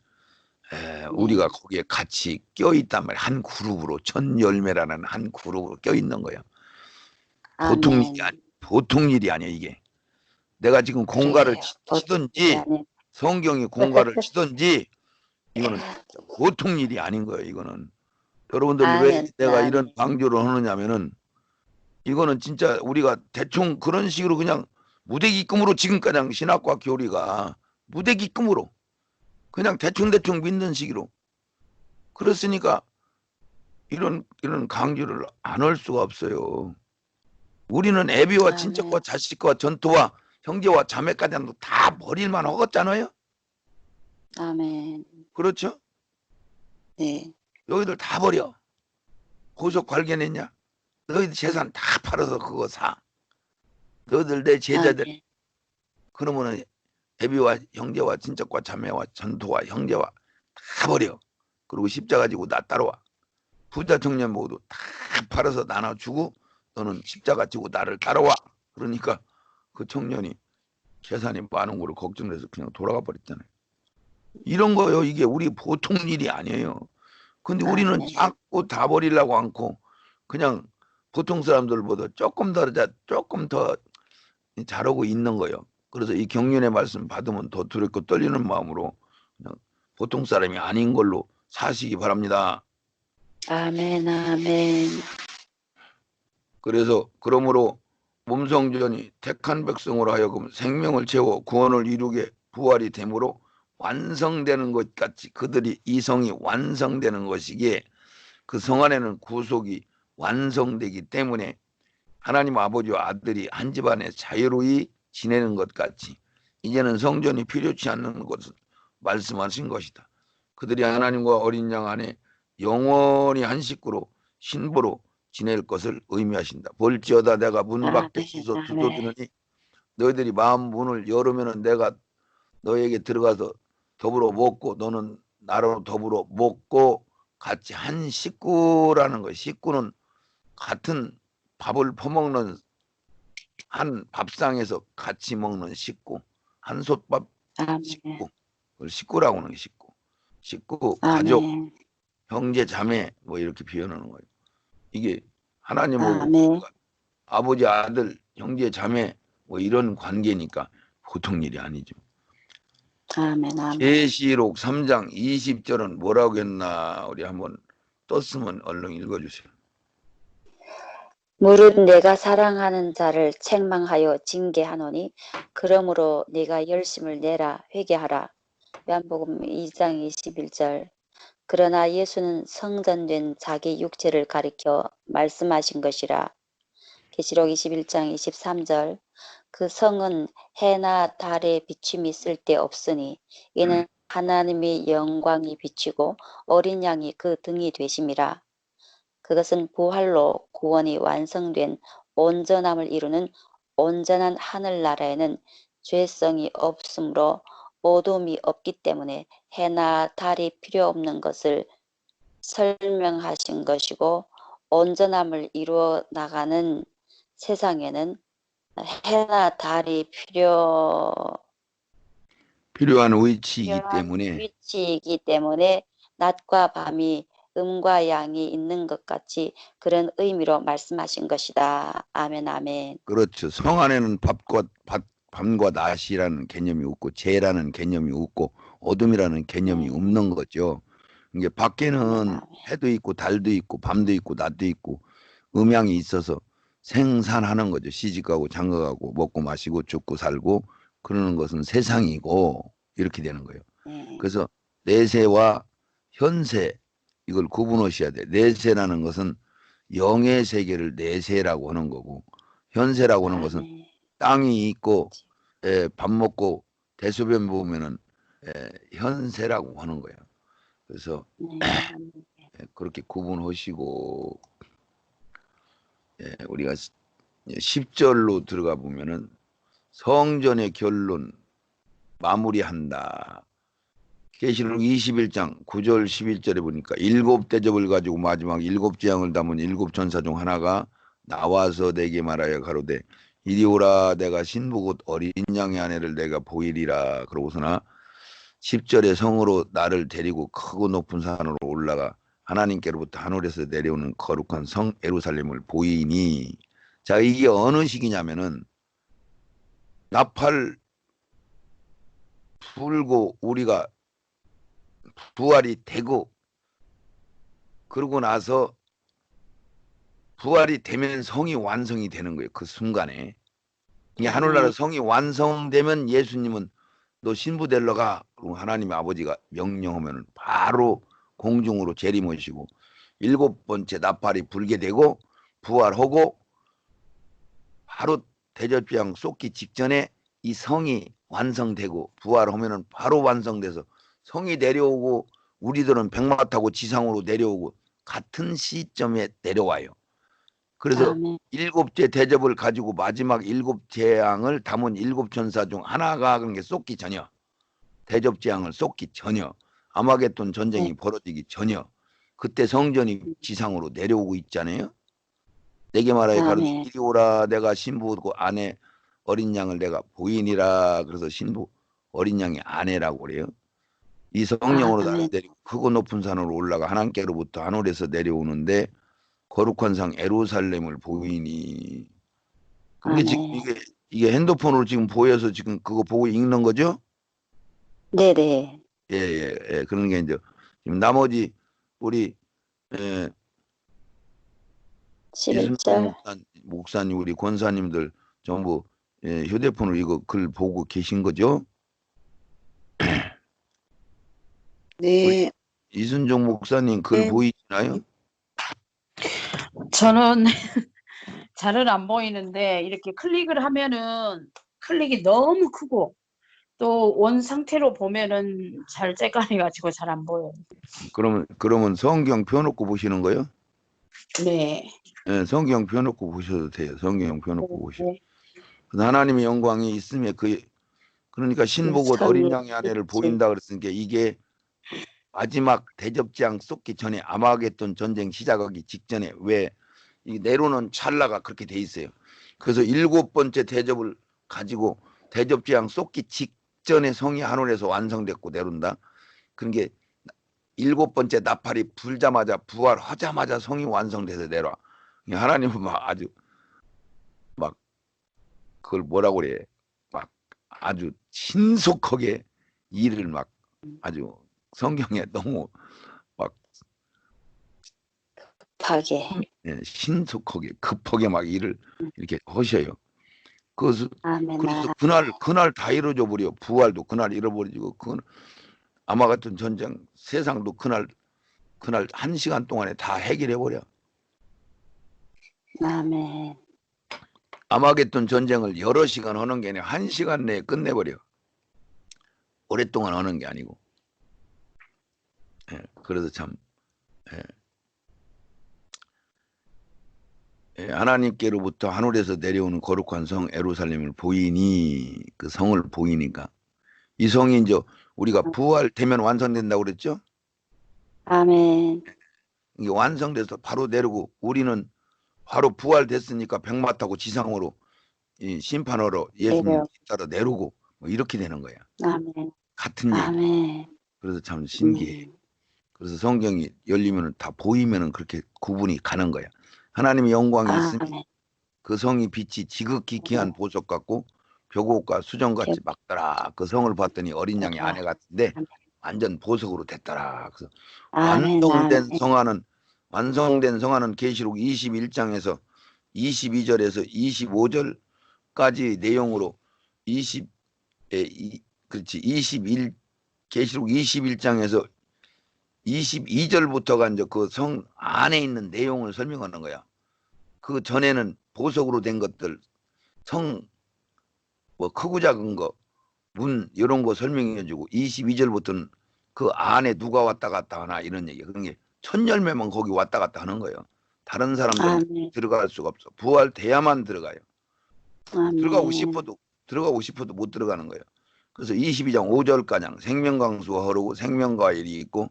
Speaker 1: 네.
Speaker 2: 우리가 거기에 같이 껴 있단 말이에요. 한 그룹으로, 첫 열매라는 한 그룹으로 껴 있는 거예요.
Speaker 1: 아멘.
Speaker 2: 보통 일이 아니에요, 이게. 내가 지금 공갈을
Speaker 1: 그래요. 보통이
Speaker 2: 치든지
Speaker 1: 아닌.
Speaker 2: 성경이 공갈을 치든지 이거는 진짜 보통 일이 아닌 거예요, 이거는. 여러분들 왜
Speaker 1: 아멘.
Speaker 2: 내가 이런
Speaker 1: 아멘.
Speaker 2: 강조를 하느냐면은 이거는 진짜 우리가 대충 그런 식으로 그냥 무대기금으로 지금까지 신학과 교리가 무대기금으로 그냥 대충대충 믿는 식으로 그렇으니까 이런 강조를 안 할 수가 없어요. 우리는 애비와 친척과
Speaker 1: 아멘.
Speaker 2: 자식과 전토와 형제와 자매까지 다 버릴만 하겠잖아요.
Speaker 1: 아멘.
Speaker 2: 그렇죠?
Speaker 1: 네.
Speaker 2: 여기들 다 버려. 보석 발견했냐? 너희들 재산 다 팔아서 그거 사. 너희들 내 제자들.
Speaker 1: 아멘.
Speaker 2: 그러면은 애비와 형제와 친척과 자매와 전토와 형제와 다 버려. 그리고 십자가 지고 나 따라와. 부자 청년 모두 다 팔아서 나눠주고 너는 십자가 지고 나를 따라와. 그러니까 그 청년이 재산이 많은 거를 걱정해서 그냥 돌아가 버렸잖아요. 이런 거요. 이게 우리 보통 일이 아니에요. 근데 우리는
Speaker 1: 아멘.
Speaker 2: 자꾸 다 버리려고 않고 그냥 보통 사람들보다 조금 더 잘하고 있는 거예요. 그래서 이 경륜의 말씀 받으면 더 두렵고 떨리는 마음으로 그냥 보통 사람이 아닌 걸로 사시기 바랍니다.
Speaker 1: 아멘. 아멘.
Speaker 2: 그래서 그러므로 몸성전이 택한 백성으로 하여금 생명을 채워 구원을 이루게 부활이 되므로 완성되는 것 같이 그들이 이 성이 완성되는 것이기에 그 성 안에는 구속이 완성되기 때문에 하나님 아버지와 아들이 한 집안에 자유로이 지내는 것 같이 이제는 성전이 필요치 않는 것을 말씀하신 것이다. 그들이 하나님과 어린 양 안에 영원히 한 식구로 신부로 지낼 것을 의미하신다. 볼지어다 내가 문 밖에
Speaker 1: 아멘.
Speaker 2: 서서
Speaker 1: 아멘.
Speaker 2: 두드리니 너희들이 마음 문을 열으면 내가 너에게 들어가서 더불어 먹고 너는 나로 더불어 먹고 같이 한 식구라는 거. 식구는 같은 밥을 퍼먹는 한 밥상에서 같이 먹는 식구, 한 솥밥
Speaker 1: 아멘.
Speaker 2: 식구, 그걸 식구라고 하는 게 식구, 가족,
Speaker 1: 아멘.
Speaker 2: 형제, 자매 뭐 이렇게 표현하는 거예요. 이게 하나님하고
Speaker 1: 아멘.
Speaker 2: 아버지, 아들, 형제, 자매 뭐 이런 관계니까 보통 일이 아니죠.
Speaker 1: 아멘. 아멘.
Speaker 2: 계시록 3장 20절은 뭐라고 했나 우리 한번 떴으면 얼른 읽어주세요.
Speaker 1: 무릇 내가 사랑하는 자를 책망하여 징계하노니 그러므로 네가 열심을 내라 회개하라. 요한복음 2장 21절. 그러나 예수는 성전된 자기 육체를 가리켜 말씀하신 것이라. 계시록 21장 23절 그 성은 해나 달의 비춤이 쓸데없으니 이는 하나님의 영광이 비치고 어린 양이 그 등이 되심이라. 그것은 부활로 구원이 완성된 온전함을 이루는 온전한 하늘나라에는 죄성이 없으므로 어둠이 없기 때문에 해나 달이 필요 없는 것을 설명하신 것이고, 온전함을 이루어 나가는 세상에는 해나 달이
Speaker 2: 필요한 위치이기
Speaker 1: 필요한
Speaker 2: 때문에
Speaker 1: 위치이기 때문에 낮과 밤이 음과 양이 있는 것 같이 그런 의미로 말씀하신 것이다. 아멘, 아멘.
Speaker 2: 그렇죠. 성 안에는 밤과 낮이라는 개념이 없고 재라는 개념이 없고 어둠이라는 개념이
Speaker 1: 네.
Speaker 2: 없는 거죠. 이게
Speaker 1: 아멘,
Speaker 2: 밖에는
Speaker 1: 아멘.
Speaker 2: 해도 있고 달도 있고 밤도 있고 낮도 있고 음양이 있어서 생산하는 거죠. 시집가고 장가가고 먹고 마시고 죽고 살고 그러는 것은 세상이고 이렇게 되는 거예요.
Speaker 1: 네.
Speaker 2: 그래서 내세와 현세 이걸 구분하셔야 돼. 내세라는 것은 영의 세계를 내세라고 하는 거고 현세라고 하는 것은
Speaker 1: 아멘.
Speaker 2: 땅이 있고 밥 먹고 대소변 보면은 현세라고 하는 거예요. 그래서
Speaker 1: 네.
Speaker 2: 그렇게 구분하시고 우리가 10절로 들어가 보면은 성전의 결론 마무리한다. 계시록 21장 9절 11절에 보니까 일곱 대접을 가지고 마지막 일곱 재앙을 담은 일곱 천사 중 하나가 나와서 내게 말하여 가로되 이리 오라 내가 신부 곧 어린 양의 아내를 내가 보이리라. 그러고서나 10절에 성으로 나를 데리고 크고 높은 산으로 올라가 하나님께로부터 하늘에서 내려오는 거룩한 성 예루살렘을 보이니. 자, 이게 어느 시기냐면은 나팔 불고 우리가 부활이 되고 그러고 나서 부활이 되면 성이 완성이 되는 거예요. 그 순간에. 이 하늘나라 성이 완성되면 예수님은 너 신부 데리러 가. 그리고 하나님 아버지가 명령하면 바로 공중으로 재림하시고 일곱 번째 나팔이 불게 되고 부활하고 바로 대접장 쏟기 직전에 이 성이 완성되고 부활하면은 바로 완성돼서 성이 내려오고 우리들은 백마 타고 지상으로 내려오고 같은 시점에 내려와요. 그래서
Speaker 1: 아멘.
Speaker 2: 일곱째 대접을 가지고 마지막 일곱 재앙을 담은 일곱 천사 중 하나가 그런 게 쏟기 전혀 대접 재앙을 쏟기 전혀 아마겟돈 전쟁이
Speaker 1: 네.
Speaker 2: 벌어지기 전혀 그때 성전이 지상으로 내려오고 있잖아요. 내게 말하여 가로되
Speaker 1: 아멘.
Speaker 2: 이리 오라 내가 신부고 아내 어린 양을 내가 보이니라. 그래서 신부 어린 양이 아내라고 그래요. 이 성령으로 나를
Speaker 1: 아멘.
Speaker 2: 데리고 크고 높은 산으로 올라가 하나님께로부터 하늘에서 내려오는데 거룩한 상 예루살렘을 보이니. 그러니까 지금
Speaker 1: 아멘.
Speaker 2: 이게 핸드폰으로 지금 보여서 지금 그거 보고 읽는 거죠?
Speaker 1: 네네.
Speaker 2: 예, 예, 예. 그런 게 이제 지금 나머지 우리 예, 이순종
Speaker 1: 11절.
Speaker 2: 목사님 우리 권사님들 전부 휴대폰으로 이거 글 보고 계신 거죠? 우리
Speaker 3: 네,
Speaker 2: 이순종 목사님 글
Speaker 3: 네.
Speaker 2: 보이시나요?
Speaker 3: 저는 잘은 안 보이는데 이렇게 클릭을 하면은 클릭이 너무 크고 또 원 상태로 보면은 잘 째까리 가지고 잘 안 보여요.
Speaker 2: 그러면 성경 펴놓고 보시는 거요?
Speaker 3: 네.
Speaker 2: 예, 성경 펴놓고 보셔도 돼요. 성경 펴놓고 보시.
Speaker 3: 네.
Speaker 2: 하나님의 영광이 있음에 그러니까 신보고 어린
Speaker 1: 성이
Speaker 2: 양의 아내를
Speaker 1: 있지.
Speaker 2: 보인다 그랬으니까 이게 마지막 대접장 쏟기 전에 아마겟돈 전쟁 시작하기 직전에 왜 이 네로는 찰나가 그렇게 돼 있어요. 그래서 일곱 번째 대접을 가지고 대접장 쏟기 직전에 성이 하늘에서 완성됐고 내려온다. 그런 게 일곱 번째 나팔이 불자마자 부활하자마자 성이 완성돼서 내려와. 하나님은 막 아주 막 그걸 뭐라고 그래 막 아주 신속하게 일을 막 아주 성경에 너무 막
Speaker 1: 급하게.
Speaker 2: 신속하게 급하게 막 일을 이렇게 하셔요. 그래서
Speaker 1: 아멘.
Speaker 2: 그날 다 이루어져 버려. 부활도 그날 잃어버리고 그 아마 같은 전쟁 세상도 그날 1시간 동안에 다 해결해 버려.
Speaker 1: 아멘.
Speaker 2: 아마겟돈 전쟁을 여러 시간 하는 게 아니라 1시간 내에 끝내버려. 오랫동안 하는 게 아니고. 예, 그래서 참 하나님께로부터 하늘에서 내려오는 거룩한 성 예루살렘을 보이니, 그 성을 보이니까 이 성이 이제 우리가 부활되면 완성된다고 그랬죠?
Speaker 1: 아멘.
Speaker 2: 이게 완성돼서 바로 내려오고, 우리는 바로 부활됐으니까 백마 타고 지상으로 이 심판하러 예수님
Speaker 1: 내려.
Speaker 2: 따라 내려오고 뭐 이렇게 되는 거야.
Speaker 1: 아멘.
Speaker 2: 같은 얘기.
Speaker 1: 아멘.
Speaker 2: 그래서 참 신기해. 그래서 성경이 열리면은 다 보이면은 그렇게 구분이 가는 거야. 하나님의 영광이 있으니
Speaker 1: 아멘.
Speaker 2: 그 성이 빛이 지극히 귀한 보석 같고 벽옥과 수정같이 막더라. 그 성을 봤더니 어린 양의 아내 같은데 완전 보석으로 됐더라. 그래서
Speaker 1: 아멘.
Speaker 2: 완성된 성화는 계시록 21장에서 22절에서 25절까지 내용으로 계시록 21장에서 22절부터가 이제 그 성 안에 있는 내용을 설명하는 거야. 그 전에는 보석으로 된 것들, 성 뭐 크고 작은 거, 문 이런 거 설명해주고, 22절부터는 그 안에 누가 왔다 갔다 하나 이런 얘기. 그런 게 첫 열매만 거기 왔다 갔다 하는 거예요. 다른 사람들은
Speaker 1: 아멘.
Speaker 2: 들어갈 수가 없어. 부활돼야만 들어가요.
Speaker 1: 아멘.
Speaker 2: 들어가고 싶어도 못 들어가는 거예요. 그래서 22장 5절가량 생명강수가 흐르고 생명과일이 있고,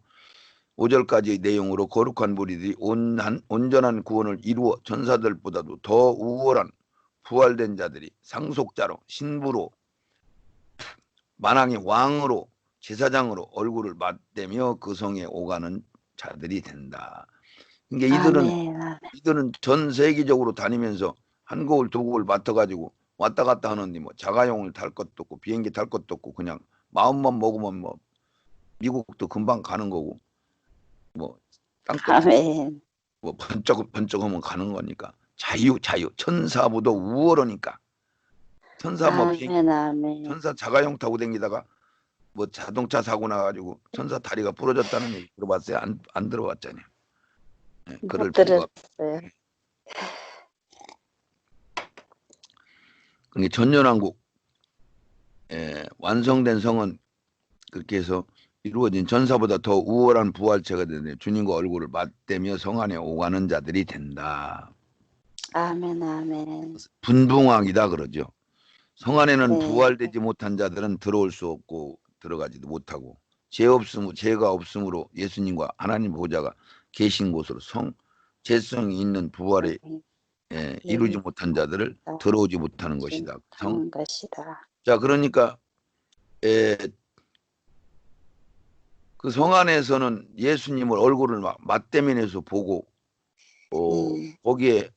Speaker 2: 5절까지의 내용으로 거룩한 무리들이 온전한 구원을 이루어 전사들보다도 더 우월한 부활된 자들이 상속자로, 신부로, 만왕의 왕으로, 제사장으로 얼굴을 맞대며 그 성에 오가는 자들이 된다. 그러니까 이들은 전 세계적으로 다니면서 한 곡을 두 곡을 맡아가지고 왔다 갔다 하는데 뭐 자가용을 탈 것도 없고 비행기 탈 것도 없고 그냥 마음만 먹으면 뭐 미국도 금방 가는 거고, 뭐 땅끝 뭐 번쩍하면 가는 거니까 자유 천사보다 우월하니까. 천사 뭐 천사 자가용 타고 다니다가 뭐 자동차 사고 나가지고 천사 다리가 부러졌다는 얘기 들어봤어요? 안 들어봤잖아요. 네,
Speaker 1: 못 들었어요.
Speaker 2: 그러니까 전연왕국 완성된 성은 그렇게 해서 이루어진 전사보다 더 우월한 부활체가 되네. 주님과 얼굴을 맞대며 성 안에 오가는 자들이 된다.
Speaker 1: 아멘. 아멘.
Speaker 2: 분봉왕이다 그러죠. 성 안에는
Speaker 1: 네.
Speaker 2: 부활되지 못한 자들은 들어올 수 없고 들어가지도 못하고, 죄가 없으므로 예수님과 하나님 보좌가 계신 곳으로 죄성이 있는 부활에 이루지 못한 자들을 들어오지 못하는 것이다. 자, 그러니까 그 성 안에서는 예수님을 얼굴을 맞대면에서 보고 거기에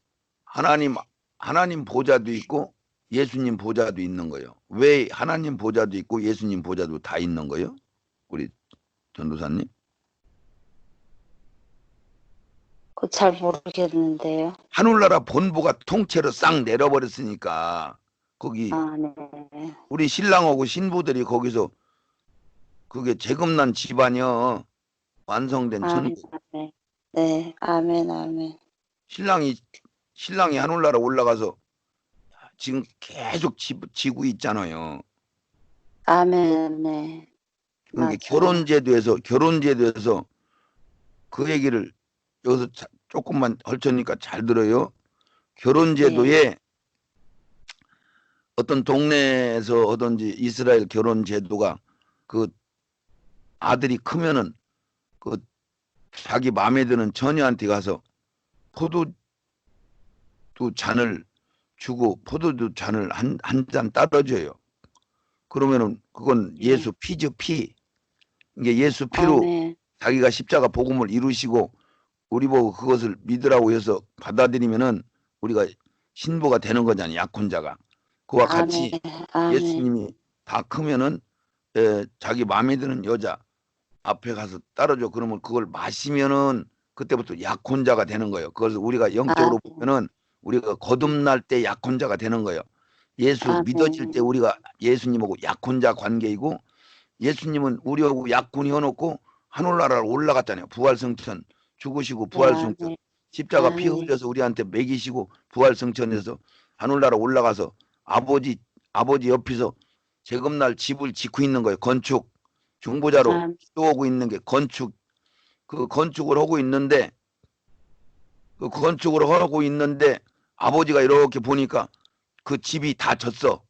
Speaker 2: 하나님 보좌도 있고 예수님 보좌도 있는 거예요. 왜 하나님 보좌도 있고 예수님 보좌도 다 있는 거예요? 우리 전도사님?
Speaker 1: 그거 잘 모르겠는데요.
Speaker 2: 하늘나라 본부가 통째로 싹 내려버렸으니까 거기
Speaker 1: 네.
Speaker 2: 우리 신랑하고 신부들이 거기서 그게 재금난 집안이요. 완성된 천국.
Speaker 1: 네. 아멘. 아멘.
Speaker 2: 신랑이 하늘나라 올라가서 지금 계속 지고 있잖아요.
Speaker 1: 아멘. 네.
Speaker 2: 그러니까 결혼제도에서 그 얘기를 여기서 조금만 헐쳐니까 잘 들어요. 결혼제도에 어떤 동네에서 하든지 이스라엘 결혼제도가 그 아들이 크면은 그 자기 마음에 드는 처녀한테 가서 포도주 잔을 주고 포도주 잔을 한 잔 따라줘요. 그러면은 그건 예수 피죠, 피. 이게 예수 피로 자기가 십자가 복음을 이루시고 우리 보고 그것을 믿으라고 해서 받아들이면은 우리가 신부가 되는 거잖아요. 약혼자가. 그와 같이 예수님이 다 크면은 자기 마음에 드는 여자 앞에 가서 따라줘. 그러면 그걸 마시면은 그때부터 약혼자가 되는 거예요. 그래서 우리가 영적으로 보면은 우리가 거듭날 때 약혼자가 되는 거예요. 예수 믿어질 때 우리가 예수님하고 약혼자 관계이고, 예수님은 우리하고 약혼이 해놓고 하늘나라로 올라갔잖아요. 부활성천 죽으시고 부활성천 십자가 피 흘려서 우리한테 먹이시고 부활성천에서 하늘나라 올라가서 아버지 옆에서 재검날 집을 짓고 있는 거예요. 건축 중보자로
Speaker 3: 아,
Speaker 2: 기도하고 있는 게 건축. 그 건축을 하고 있는데 아버지가 이렇게 보니까 그 집이 다 졌어.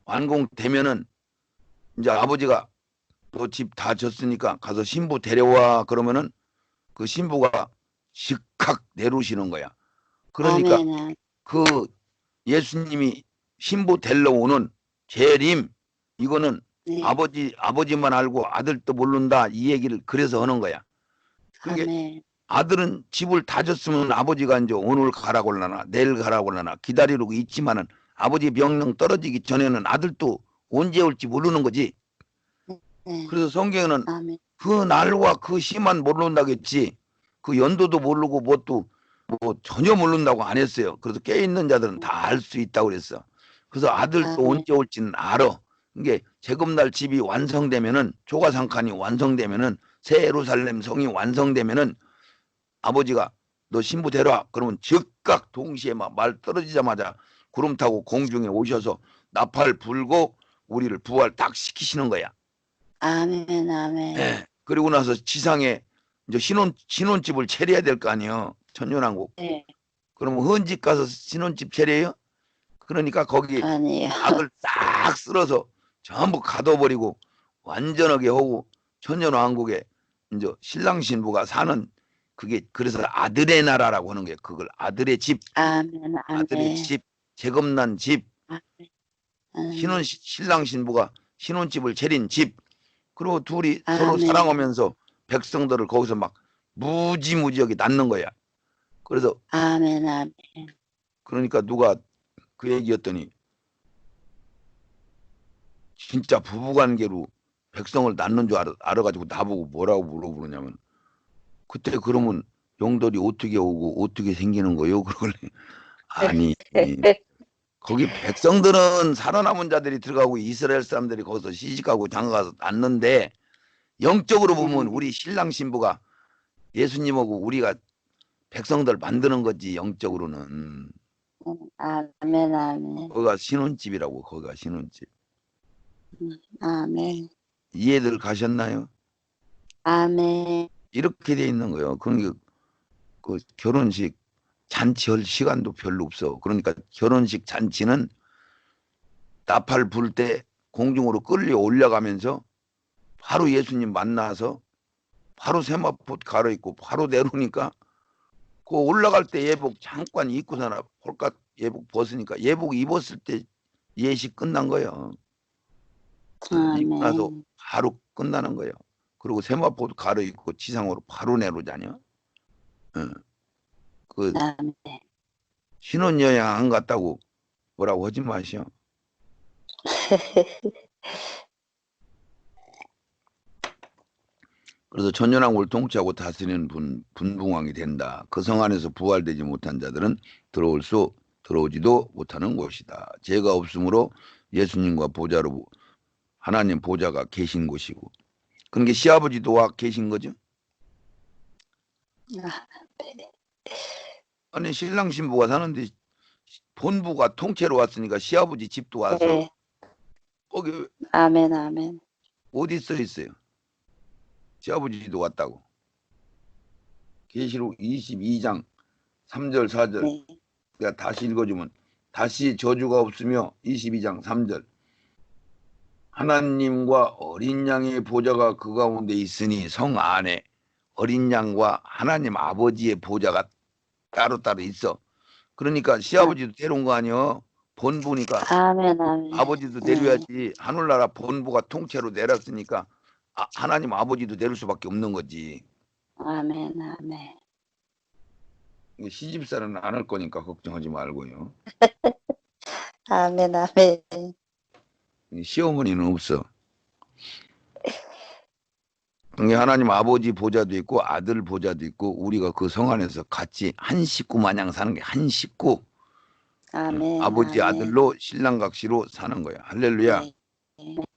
Speaker 2: 완공되면은 이제 아버지가 너 집 다 졌으니까 가서 신부 데려와 그러면은 그 신부가 즉각 내려오시는 거야. 그러니까
Speaker 1: 아멘.
Speaker 2: 그 예수님이 신부 데리러 오는 재림 이거는
Speaker 1: 네.
Speaker 2: 아버지만 알고 아들도 모른다 이 얘기를 그래서 하는 거야. 그게
Speaker 1: 아멘.
Speaker 2: 아들은 집을 다 줬으면 아버지가 이제 오늘 가라고 하려나 내일 가라고 하려나 기다리고 있지만은 아버지 명령 떨어지기 전에는 아들도 언제 올지 모르는 거지.
Speaker 1: 네.
Speaker 2: 그래서 성경에는
Speaker 1: 아멘.
Speaker 2: 그 날과 그 시만 모른다겠지. 그 연도도 모르고 뭣도 뭐 전혀 모른다고 안 했어요. 그래서 깨 있는 자들은 다 알 수 있다고 그랬어. 그래서 아들도
Speaker 1: 아멘.
Speaker 2: 언제 올지는 알아. 이게 재검날 집이 완성되면은 조가상칸이 완성되면은 새 예루살렘 성이 완성되면은 아버지가 너 신부 데려와. 그러면 즉각 동시에 막 말 떨어지자마자 구름 타고 공중에 오셔서 나팔 불고 우리를 부활 딱 시키시는 거야.
Speaker 1: 아멘. 아멘.
Speaker 2: 예. 그리고 나서 지상에 이제 신혼집을 차려야 될 거 아니에요. 천년왕국.
Speaker 1: 네.
Speaker 2: 그러면 헌집 가서 신혼집 차려요? 그러니까 거기
Speaker 1: 아니요.
Speaker 2: 닭을 싹 쓸어서 전부 가둬버리고 완전하게 하고 천년왕국에 이제 신랑 신부가 사는 그게 그래서 아들의 나라라고 하는 거예요. 그걸 아들의 집,
Speaker 1: 아멘.
Speaker 2: 아들의
Speaker 1: 아멘.
Speaker 2: 집, 재검난 집,
Speaker 1: 아멘.
Speaker 2: 신랑 신부가 신혼집을 차린 집. 그리고 둘이 서로
Speaker 1: 아멘.
Speaker 2: 사랑하면서 백성들을 거기서 막 무지무지하게 낳는 거야. 그래서
Speaker 1: 아멘. 아멘.
Speaker 2: 그러니까 누가 그 얘기였더니 진짜 부부관계로 백성을 낳는 줄 알아가지고 나보고 뭐라고 물어보냐면 그때 그러면 영들이 어떻게 오고 어떻게 생기는 거요? 그러길래 아니 거기 백성들은 살아남은 자들이 들어가고 이스라엘 사람들이 거기서 시집가고 장가가서 낳는데 영적으로 보면 우리 신랑 신부가 예수님하고 우리가 백성들 만드는 거지 영적으로는.
Speaker 1: 아멘. 아멘.
Speaker 2: 거기가 신혼집이라고. 거기가 신혼집.
Speaker 1: 아멘.
Speaker 2: 이해들 가셨나요?
Speaker 1: 아멘.
Speaker 2: 이렇게 돼 있는 거예요. 그러니까 그 결혼식 잔치할 시간도 별로 없어. 그러니까 결혼식 잔치는 나팔 불 때 공중으로 끌려 올라가면서 바로 예수님 만나서 바로 세마포 갈아입고 바로 내려오니까 그 올라갈 때 예복 잠깐 입고 사나 홀값 예복 벗으니까 예복 입었을 때 예식 끝난 거예요. 입고 나서
Speaker 1: 아멘.
Speaker 2: 바로 끝나는 거예요. 그리고 세마포도 갈아입고 지상으로 바로 내려오잖아요. 그
Speaker 1: 아멘.
Speaker 2: 신혼여행 안 갔다고 뭐라고 하지 마시오. 그래서 천년왕국을 통치하고 다스리는 분봉왕이 된다. 그 성 안에서 부활되지 못한 자들은 들어오지도 못하는 곳이다. 죄가 없으므로 예수님과 보좌로 하나님 보좌가 계신 곳이고. 그런 게 시아버지도 와 계신 거죠? 아니 신랑 신부가 사는데 본부가 통째로 왔으니까 시아버지 집도 와서
Speaker 1: 네.
Speaker 2: 거기
Speaker 1: 아멘. 아멘.
Speaker 2: 어디 써 있어요? 시아버지도 왔다고. 계시록 22장 3절 4절
Speaker 1: 네.
Speaker 2: 내가 다시 읽어주면 다시 저주가 없으며 22장 3절 하나님과 어린 양의 보좌가 그 가운데 있으니 성 안에 어린 양과 하나님 아버지의 보좌가 따로따로 있어. 그러니까 시아버지도 데려온 거 아니여. 본부니까
Speaker 1: 아멘. 아멘.
Speaker 2: 아버지도 내려야지. 하늘나라 본부가 통째로 내렸으니까 하나님 아버지도 내릴 수밖에 없는 거지.
Speaker 1: 아멘. 아멘.
Speaker 2: 시집살이는 안 할 거니까 걱정하지 말고요.
Speaker 1: 아멘. 아멘.
Speaker 2: 시어머니는 없어. 이게 하나님 아버지 보좌도 있고 아들 보좌도 있고 우리가 그 성 안에서 같이 한 식구 마냥 사는 게 한 식구.
Speaker 1: 아멘.
Speaker 2: 아버지
Speaker 1: 아멘.
Speaker 2: 아들로 신랑각시로 사는 거야. 할렐루야.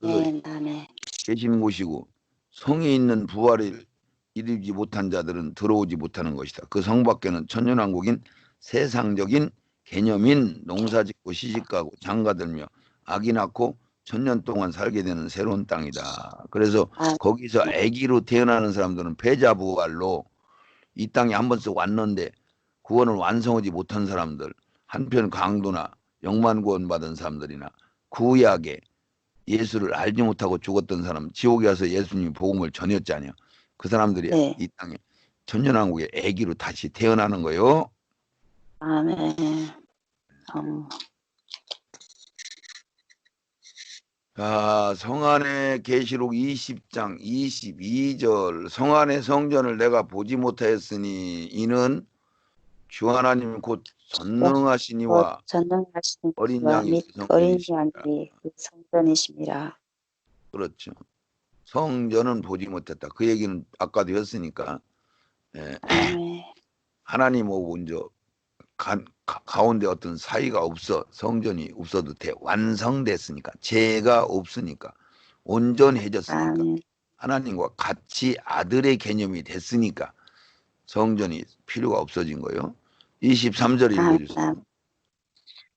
Speaker 1: 아멘. 아멘.
Speaker 2: 계신 곳이고 성에 있는 부활을 이루지 못한 자들은 들어오지 못하는 것이다. 그 성 밖에는 천년왕국인 세상적인 개념인 농사짓고 짓고 시집가고 장가들며 아기 낳고 천년 동안 살게 되는 새로운 땅이다. 그래서 거기서 아기로 태어나는 사람들은 패자부활로 이 땅에 한 번씩 왔는데 구원을 완성하지 못한 사람들, 한편 강도나 영만 구원받은 사람들이나 구약에 예수를 알지 못하고 죽었던 사람, 지옥에 가서 예수님이 복음을 전했잖아요. 그 사람들이
Speaker 1: 네.
Speaker 2: 이 땅에 천년왕국의 아기로 다시 태어나는 거요.
Speaker 1: 아멘.
Speaker 2: 자, 성안의 계시록 20장 22절 성안의 성전을 내가 보지 못하였으니 이는 주 하나님 곧 전능하시니와
Speaker 1: 전능하신
Speaker 2: 어린
Speaker 1: 이와
Speaker 2: 양이
Speaker 1: 및
Speaker 2: 그
Speaker 1: 어린
Speaker 2: 성전이시니라.
Speaker 1: 양이 그 성전이심이라.
Speaker 2: 그렇죠. 성전은 보지 못했다. 그 얘기는 아까도 했으니까
Speaker 1: 아멘.
Speaker 2: 하나님하고 이제 가운데 어떤 사이가 없어. 성전이 없어도 돼. 완성됐으니까. 죄가 없으니까. 온전해졌으니까.
Speaker 1: 아멘.
Speaker 2: 하나님과 같이 아들의 개념이 됐으니까 성전이 필요가 없어진 거예요. 23절 읽어주세요.
Speaker 1: 아멘.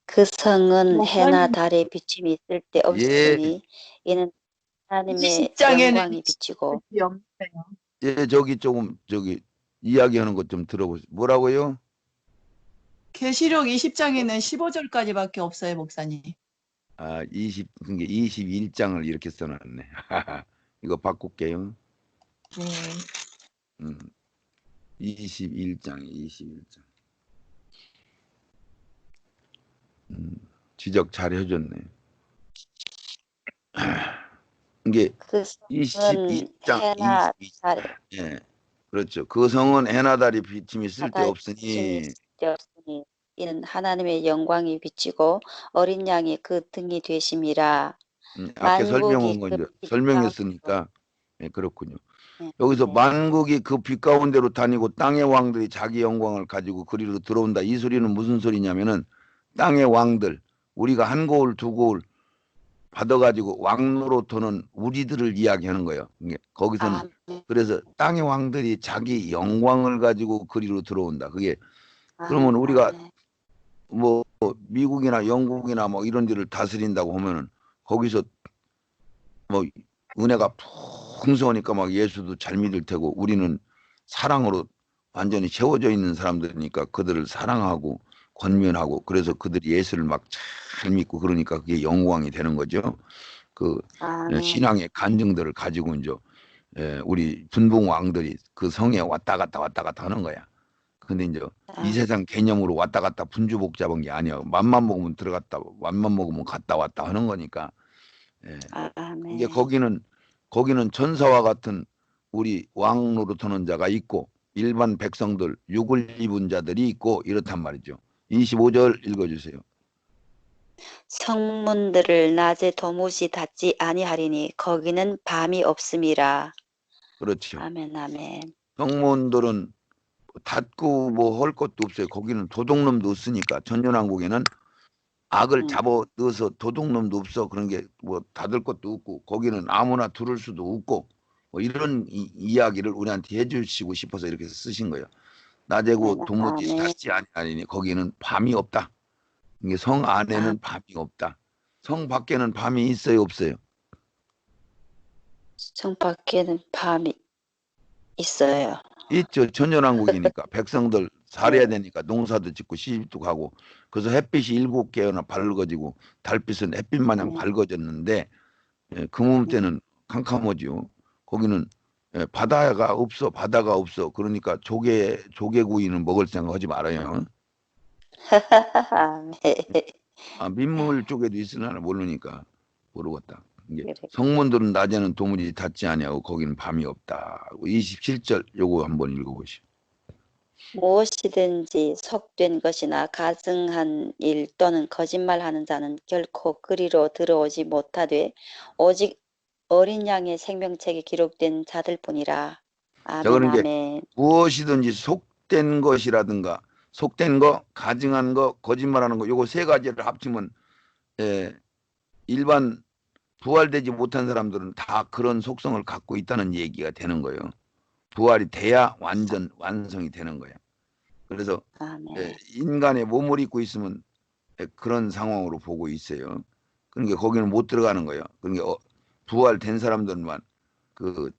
Speaker 1: 그 성은 해나
Speaker 3: 목사님,
Speaker 1: 달의 비침이 있을 때
Speaker 2: 예,
Speaker 1: 없으니 이는 하나님의
Speaker 3: 20장에는
Speaker 1: 영광이 비치고
Speaker 3: 없어요.
Speaker 2: 예, 조금 이야기하는 것 좀 들어보세요. 뭐라고요?
Speaker 4: 계시록 20장에는 15절까지밖에 없어요, 목사님.
Speaker 2: 아, 21장을 이렇게 써놨네. 이거 바꿀게요.
Speaker 4: 네.
Speaker 2: 21장. 지적 잘 해줬네. 이게
Speaker 1: 그 성은
Speaker 2: 21장,
Speaker 1: 해나
Speaker 2: 22장.
Speaker 1: 달의
Speaker 2: 예, 그렇죠. 그 성은 해나 달이 비침이
Speaker 1: 비침이
Speaker 2: 쓸데없으니
Speaker 1: 있을 때 없으니 이는 하나님의 영광이 비치고 어린 양이 그 등이 되심이라.
Speaker 2: 아까
Speaker 1: 만국이
Speaker 2: 설명한 거
Speaker 1: 그
Speaker 2: 이제
Speaker 1: 빛
Speaker 2: 설명했으니까 예, 그렇군요.
Speaker 1: 네,
Speaker 2: 여기서
Speaker 1: 네.
Speaker 2: 만국이 그 빛 가운데로 다니고 땅의 왕들이 자기 영광을 가지고 그리로 들어온다. 이 소리는 무슨 소리냐면은 땅의 왕들, 우리가 한 고을 두 고을 받아가지고 왕노로 도는 우리들을 이야기하는 거예요. 거기서는
Speaker 1: 아멘.
Speaker 2: 그래서 땅의 왕들이 자기 영광을 가지고 그리로 들어온다. 그게 그러면
Speaker 1: 아멘.
Speaker 2: 우리가
Speaker 1: 아멘.
Speaker 2: 뭐 미국이나 영국이나 뭐 이런 데를 다스린다고 하면은 거기서 뭐 은혜가 풍성하니까 막 예수도 잘 믿을 테고 우리는 사랑으로 완전히 채워져 있는 사람들이니까 그들을 사랑하고 권면하고 그래서 그들이 예수를 막 잘 믿고 그러니까 그게 영광이 되는 거죠. 그
Speaker 1: 아멘.
Speaker 2: 신앙의 간증들을 가지고 이제 우리 분봉 왕들이 그 성에 왔다 갔다 하는 거야. 근데 이제 이 세상 개념으로 왔다 갔다 분주복 잡은 게 아니야. 맘만 먹으면 들어갔다, 맘만 먹으면 갔다 왔다 하는 거니까. 예. 이제
Speaker 1: 아멘.
Speaker 2: 거기는 전사와 같은 우리 왕 노릇하는 자가 있고 일반 백성들 육을 입은 자들이 있고 이렇단 말이죠. 25절 읽어주세요.
Speaker 1: 성문들을 낮에 도무지 닫지 아니하리니 거기는 밤이 없음이라.
Speaker 2: 그렇죠.
Speaker 1: 아멘. 아멘.
Speaker 2: 성문들은 닫고 뭐 할 것도 없어요. 거기는 도둑놈도 없으니까 전년왕국에는 악을 잡아 넣어서 도둑놈도 없어. 그런 게 뭐 닫을 것도 없고 거기는 아무나 들을 수도 없고 뭐 이런 이야기를 우리한테 해주시고 싶어서 이렇게 쓰신 거예요. 낮에고 도무지
Speaker 1: 아멘.
Speaker 2: 닫지 아니하니 거기는 밤이 없다. 이게 성 안에는 밤이 없다. 성 밖에는 밤이 있어요, 없어요?
Speaker 1: 성 밖에는 밤이 있어요.
Speaker 2: 있죠. 천년왕국이니까 백성들 살아야 되니까 농사도 짓고 시집도 가고 그래서 햇빛이 7개나 밝아지고 달빛은 햇빛 마냥 밝아졌는데 금음 때는 캄캄하죠. 거기는 바다가 없어. 그러니까 조개구이는 먹을 생각하지 말아요.
Speaker 1: 아멘.
Speaker 2: 민물 쪽에도 있으려나 모르니까 모르겠다. 이게
Speaker 1: 그래.
Speaker 2: 성문들은 낮에는 도무지 닫지 아니하고 거기는 밤이 없다. 27절 요거 한번 읽어보시오.
Speaker 1: 무엇이든지 속된 것이나 가증한 일 또는 거짓말하는 자는 결코 그리로 들어오지 못하되 오직 어린 양의 생명책에 기록된 자들뿐이라.
Speaker 2: 자, 그런
Speaker 1: 아멘.
Speaker 2: 게
Speaker 1: 아멘.
Speaker 2: 무엇이든지 속된 것이라든가 속된 거, 가증한 거, 거짓말하는 거 요거 세 가지를 합치면 일반 부활되지 못한 사람들은 다 그런 속성을 갖고 있다는 얘기가 되는 거예요. 부활이 돼야 완전 완성이 되는 거예요. 그래서
Speaker 1: 아멘.
Speaker 2: 인간의 몸을 입고 있으면 그런 상황으로 보고 있어요. 그러니까 거기는 못 들어가는 거예요. 그러니까 부활된 사람들만 그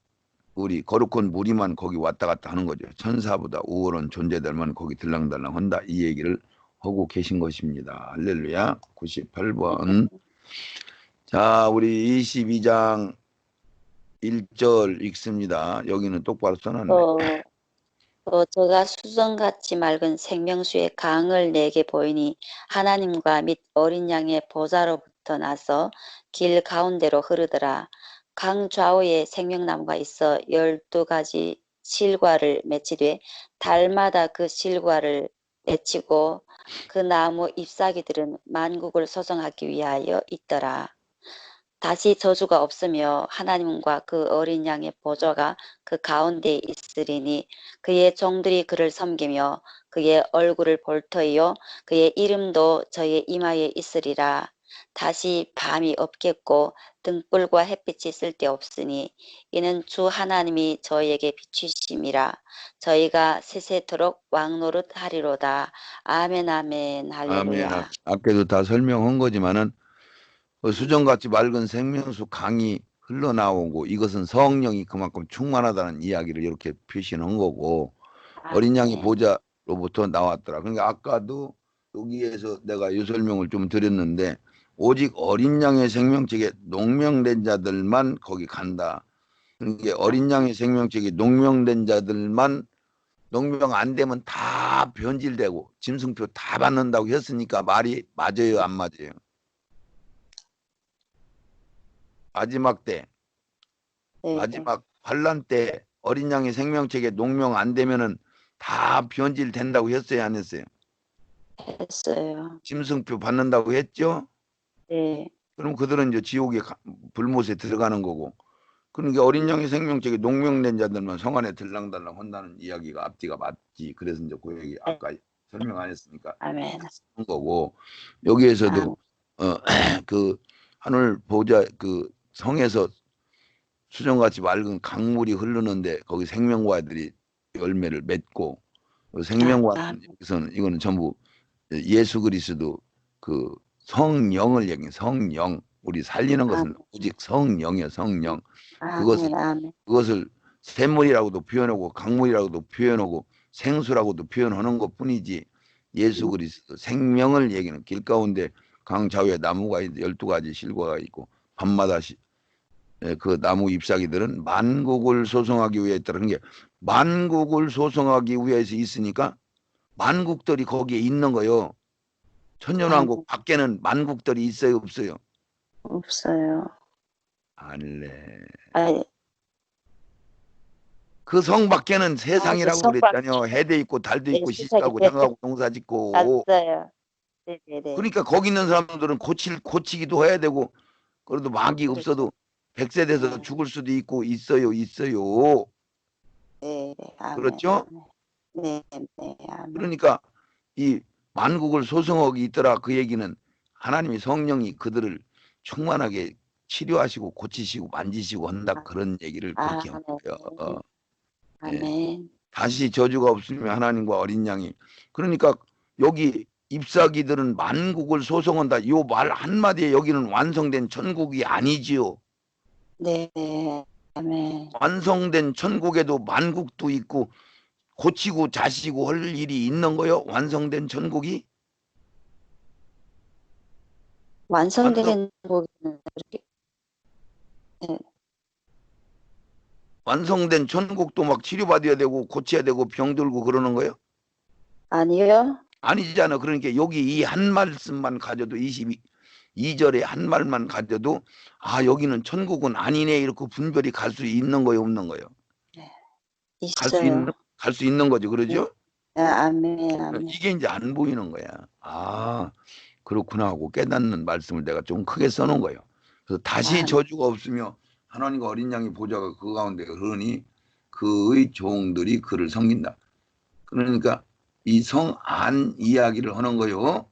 Speaker 2: 우리 거룩한 무리만 거기 왔다 갔다 하는 거죠. 천사보다 우월한 존재들만 거기 들랑달랑 한다. 이 얘기를 하고 계신 것입니다. 할렐루야. 98번. 자, 우리 22장 1절 읽습니다. 여기는 똑바로 써놨네.
Speaker 1: 저가 수정같이 맑은 생명수의 강을 내게 보이니 하나님과 및 어린 양의 보좌로부터 나서 길 가운데로 흐르더라. 강 좌우에 생명나무가 있어 12가지 실과를 맺히되 달마다 그 실과를 맺히고 그 나무 잎사귀들은 만국을 소성하기 위하여 있더라. 다시 저주가 없으며 하나님과 그 어린 양의 보좌가 그 가운데 있으리니 그의 종들이 그를 섬기며 그의 얼굴을 볼 터이요 그의 이름도 저의 이마에 있으리라. 다시 밤이 없겠고 등불과 햇빛이 쓸데없으니 이는 주 하나님이 저희에게 비추심이라. 저희가 세세토록 왕노릇 하리로다. 아멘 아멘 할렐루야.
Speaker 2: 아멘. 아까도 다 설명한 거지만은 수정같이 맑은 생명수 강이 흘러나오고 이것은 성령이 그만큼 충만하다는 이야기를 이렇게 표시한 거고 어린 양의 보좌로부터 나왔더라. 그러니까 아까도 여기에서 내가 이 설명을 좀 드렸는데 오직 어린 양의 생명책에 농명된 자들만 거기 간다. 그러니까 어린 양의 생명책에 농명된 자들만 농명 안 되면 다 변질되고 짐승표 다 받는다고 했으니까 말이 맞아요, 안 맞아요? 마지막 때, 마지막 환란 때 어린 양의 생명책에 농명 안 되면은 다 변질된다고 했어요, 안 했어요?
Speaker 1: 했어요.
Speaker 2: 짐승표 받는다고 했죠?
Speaker 1: 네.
Speaker 2: 그럼 그들은 이제 지옥의 불못에 들어가는 거고. 그러니까 어린 양의 생명책에 농명된 자들만 성 안에 들랑달랑 한다는 이야기가 앞뒤가 맞지. 그래서 이제 그 얘기 아까 설명 안 했으니까
Speaker 1: 아멘.
Speaker 2: 한 거고 여기에서도 그 하늘 보좌 그 성에서 수정같이 맑은 강물이 흐르는데 거기 생명과들이 열매를 맺고 생명과에서는 이거는 전부 예수 그리스도 그 성령을 얘기해. 성령 우리 살리는 것은 오직 성령이요, 성령. 그것을 샘물이라고도 표현하고 강물이라고도 표현하고 생수라고도 표현하는 것뿐이지 예수 그리스도 생명을 얘기하는 길 가운데 강 좌우에 나무가 12가지 실과가 있고 밤마다 그 나무 잎사귀들은 만국을 소성하기 위해 있다는 게 만국을 소성하기 위해서 있으니까 만국들이 거기에 있는 거요. 천년왕국 밖에는 만국들이 있어요, 없어요?
Speaker 1: 없어요.
Speaker 2: 안래.
Speaker 1: 아니,
Speaker 2: 그 성 밖에는 세상이라고
Speaker 1: 성
Speaker 2: 그랬잖아요. 해도 있고 달도 있고 시식하고 장하고 농사짓고.
Speaker 1: 맞아요. 네네네.
Speaker 2: 그러니까 거기 있는 사람들은 고치기도 해야 되고 그래도 막이 없어도 100세 돼서 죽을 수도 있고 있어요.
Speaker 1: 네, 아멘.
Speaker 2: 그렇죠?
Speaker 1: 네, 네, 아멘.
Speaker 2: 그러니까 이 만국을 소성하기 있더라. 그 얘기는 하나님의 성령이 그들을 충만하게 치료하시고 고치시고 만지시고 한다. 그런 얘기를 그렇게 한 거예요.
Speaker 1: 아멘.
Speaker 2: 다시 저주가 없으면 하나님과 어린 양이. 그러니까 여기 잎사귀들은 만국을 소성한다. 요 말 한마디에 여기는 완성된 천국이 아니지요.
Speaker 1: 네, 아멘.
Speaker 2: 완성된 천국에도 만국도 있고 고치고 자시고 할 일이 있는 거요. 완성된 천국이.
Speaker 1: 완성된 복은 그렇게
Speaker 2: 완성된 천국도 막 치료받아야 되고 고쳐야 되고 병들고 그러는 거예요?
Speaker 1: 아니요.
Speaker 2: 아니잖아. 그러니까 여기 이 한 말씀만 가져도 22절에 한 말만 가져도 아 여기는 천국은 아니네 이렇게 분별이 갈 수 있는 거예요, 없는 거예요?
Speaker 1: 있어요.
Speaker 2: 갈 수 있는 거죠, 그러죠?
Speaker 1: 아멘, 아멘.
Speaker 2: 이게 이제 안 보이는 거야. 아 그렇구나 하고 깨닫는 말씀을 내가 좀 크게 써놓은 거예요. 그래서 다시 저주가 없으며 하나님과 어린 양의 보좌가 그 가운데 흐르니 그의 종들이 그를 섬긴다. 그러니까 이 성 안 이야기를 하는 거요.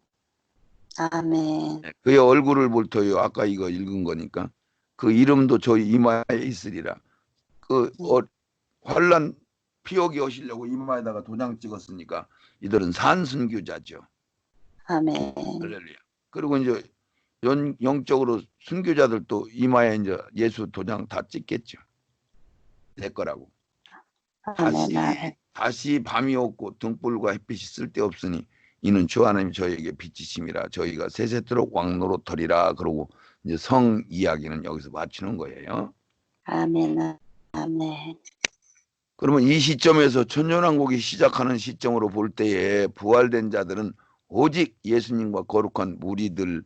Speaker 1: 아멘.
Speaker 2: 그의 얼굴을 볼 터요. 아까 이거 읽은 거니까 그 이름도 저희 이마에 있으리라. 그 환란 피하게 하시려고 이마에다가 도장 찍었으니까 이들은 산순교자죠.
Speaker 1: 아멘.
Speaker 2: 할렐루야. 그리고 이제 영적으로 순교자들도 이마에 이제 예수 도장 다 찍겠죠. 내 거라고.
Speaker 1: 아멘. 아멘.
Speaker 2: 다시 밤이 없고 등불과 햇빛이 쓸데없으니 이는 주 하나님 저에게 빛이심이라 저희가 세세토록 왕노릇하리라. 그러고 이제 성 이야기는 여기서 마치는 거예요.
Speaker 1: 아멘. 아멘.
Speaker 2: 그러면 이 시점에서 천년왕국이 시작하는 시점으로 볼 때에 부활된 자들은 오직 예수님과 거룩한 무리들,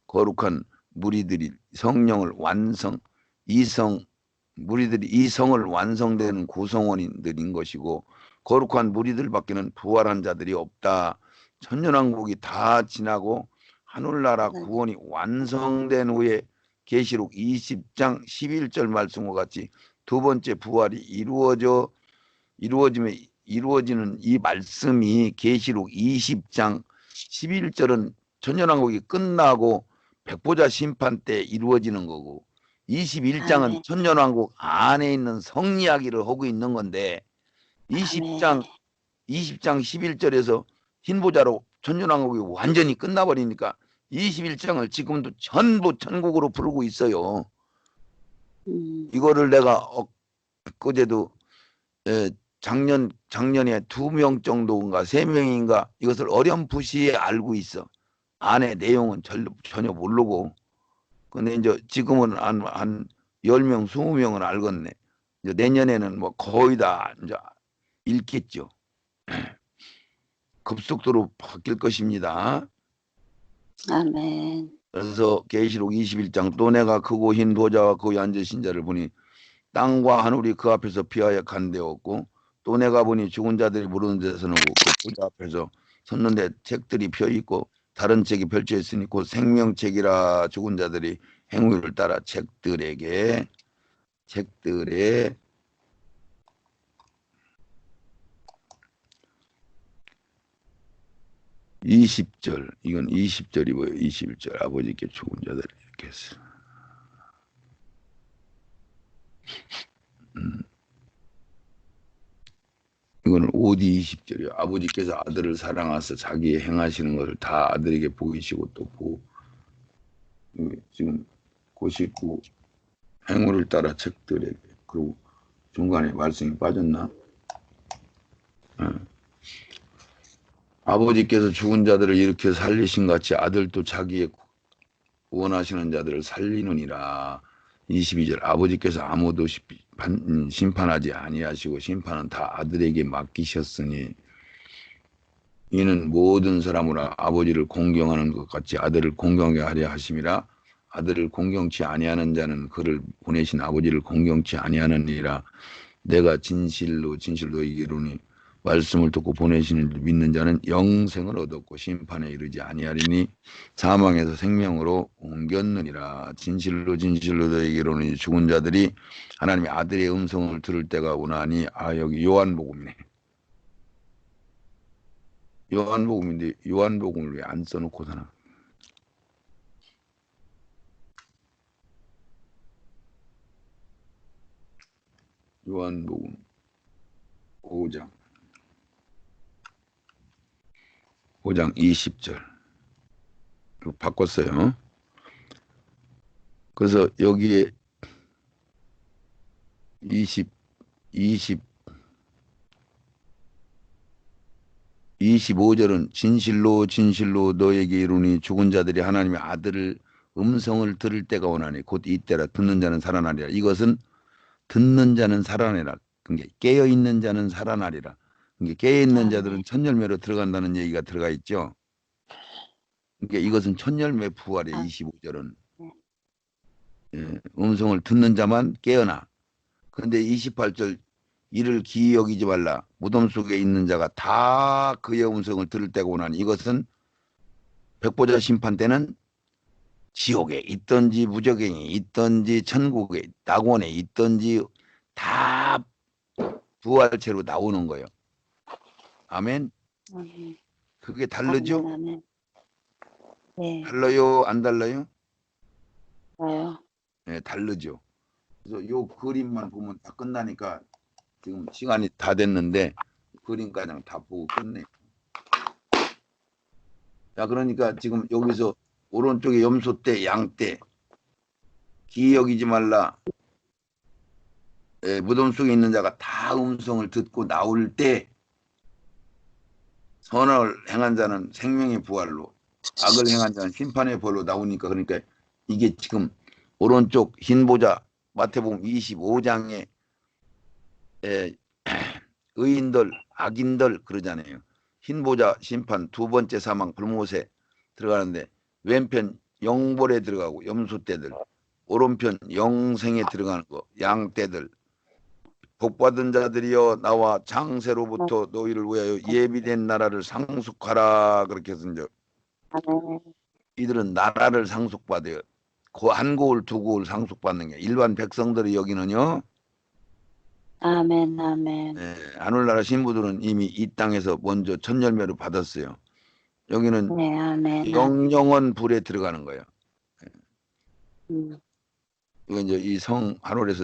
Speaker 2: 거룩한 무리들이 성령을 무리들이 이 성을 완성되는 구성원들인 것이고, 거룩한 무리들밖에는 부활한 자들이 없다. 천년왕국이 다 지나고 하늘나라
Speaker 1: 네.
Speaker 2: 구원이 완성된 후에 계시록 20장 11절 말씀과 같이 두 번째 부활이 이루어지는 이 말씀이 계시록 20장 11절은 천년왕국이 끝나고 백보자 심판 때 이루어지는 거고, 21장은
Speaker 1: 아멘.
Speaker 2: 천년왕국 안에 있는 성 이야기를 하고 있는 건데, 20장 11절에서 흰보자로 천년왕국이 완전히 끝나버리니까 21장을 지금도 전부 천국으로 부르고 있어요. 이거를 내가 그제도 작년에 2명 정도인가 3명인가 이것을 어렴풋이 알고 있어. 안에 내용은 전혀 모르고. 근데 이제 지금은 한 10명, 20명은 알겠네. 이제 내년에는 뭐 거의 다 이제 읽겠죠. 급속도로 바뀔 것입니다.
Speaker 1: 아멘.
Speaker 2: 그래서 계시록 21장 또 내가 크고 흰 보좌와 거기 앉으신 자를 보니 땅과 하늘이 그 앞에서 피하여 간데었고, 또 내가 보니 죽은 자들이 부르는 데서는 그 보좌 앞에서 섰는데 책들이 펴 있고 다른 책이 펼쳐 있으니 곧 생명책이라. 죽은 자들이 행위를 따라 책들에 20절, 이건 20절이 뭐예요? 21절 아버지께 죽은 자들 이렇게 했어. 이거는 5D 20절이요. 아버지께서 아들을 사랑하사 자기의 행하시는 것을 다 아들에게 보이시고 또 보고, 지금 99 행위를 따라 책들에게. 그리고 중간에 말씀이 빠졌나? 아버지께서 죽은 자들을 이렇게 살리신 같이 아들도 자기의 원하시는 자들을 살리느니라. 22절 아버지께서 아무도 심판하지 아니하시고 심판은 다 아들에게 맡기셨으니 이는 모든 사람으로 아버지를 공경하는 것 같이 아들을 공경하게 하려 하심이라. 아들을 공경치 아니하는 자는 그를 보내신 아버지를 공경치 아니하느니라. 내가 진실로 이르노니 말씀을 듣고 보내시는 줄 믿는 자는 영생을 얻었고 심판에 이르지 아니하리니 사망에서 생명으로 옮겼느니라. 진실로 너희에게 이르노니 죽은 자들이 하나님의 아들의 음성을 들을 때가 오나니. 여기 요한복음이네. 요한복음인데 요한복음을 왜 안 써놓고 사나? 요한복음 5장 20절 바꿨어요. 그래서 여기에 25절은 진실로 너에게 이르니 죽은 자들이 하나님의 아들을 음성을 들을 때가 오나니 곧 이때라. 듣는 자는 살아나리라. 이것은 듣는 자는 살아나리라. 그러니까 깨어있는 자는 살아나리라. 그러니까 깨어있는 자들은 첫 열매로 들어간다는 얘기가 들어가 있죠. 그러니까 이것은 첫 열매 부활의 25절은 음성을 듣는 자만 깨어나. 그런데 28절 이를 기이 여기지 말라. 무덤 속에 있는 자가 다 그의 음성을 들을 때가 오나니. 이것은 백보자 심판 때는 지옥에 있든지 무저갱에 있든지 천국에 낙원에 있든지 다 부활체로 나오는 거예요. 아멘. 그게 다르죠?
Speaker 1: 아멘. 네.
Speaker 2: 달라요? 안 달라요?
Speaker 1: 좋아요.
Speaker 2: 네, 다르죠. 그래서 요 그림만 보면 다 끝나니까 지금 시간이 다 됐는데 그림까지 다 보고 끝내. 자, 그러니까 지금 여기서 오른쪽에 염소떼, 양떼, 기이 여기지 말라. 무덤 속에 있는 자가 다 음성을 듣고 나올 때 선을 행한 자는 생명의 부활로, 악을 행한 자는 심판의 벌로 나오니까, 그러니까 이게 지금 오른쪽 흰 보좌 마태복음 25장에 의인들, 악인들 그러잖아요. 흰 보좌 심판, 두 번째 사망 불못에 들어가는데 왼편 영벌에 들어가고 염소떼들, 오른편 영생에 들어가는 거 양떼들. 복받은 자들이여 나와 장세로부터 너희를 위하여 예비된 나라를 상속하라. 그렇게 해서 이제
Speaker 1: 아멘.
Speaker 2: 이들은 나라를 상속받아요. 한 고을 두 고을 상속받는 게 일반 백성들이 여기는요.
Speaker 1: 아멘. 아멘.
Speaker 2: 하늘나라 신부들은 이미 이 땅에서 먼저 첫 열매를 받았어요. 여기는
Speaker 1: 네, 아멘.
Speaker 2: 영영원 불에 들어가는 거예요.
Speaker 1: 음.
Speaker 2: 이거 이제 이 성 하늘에서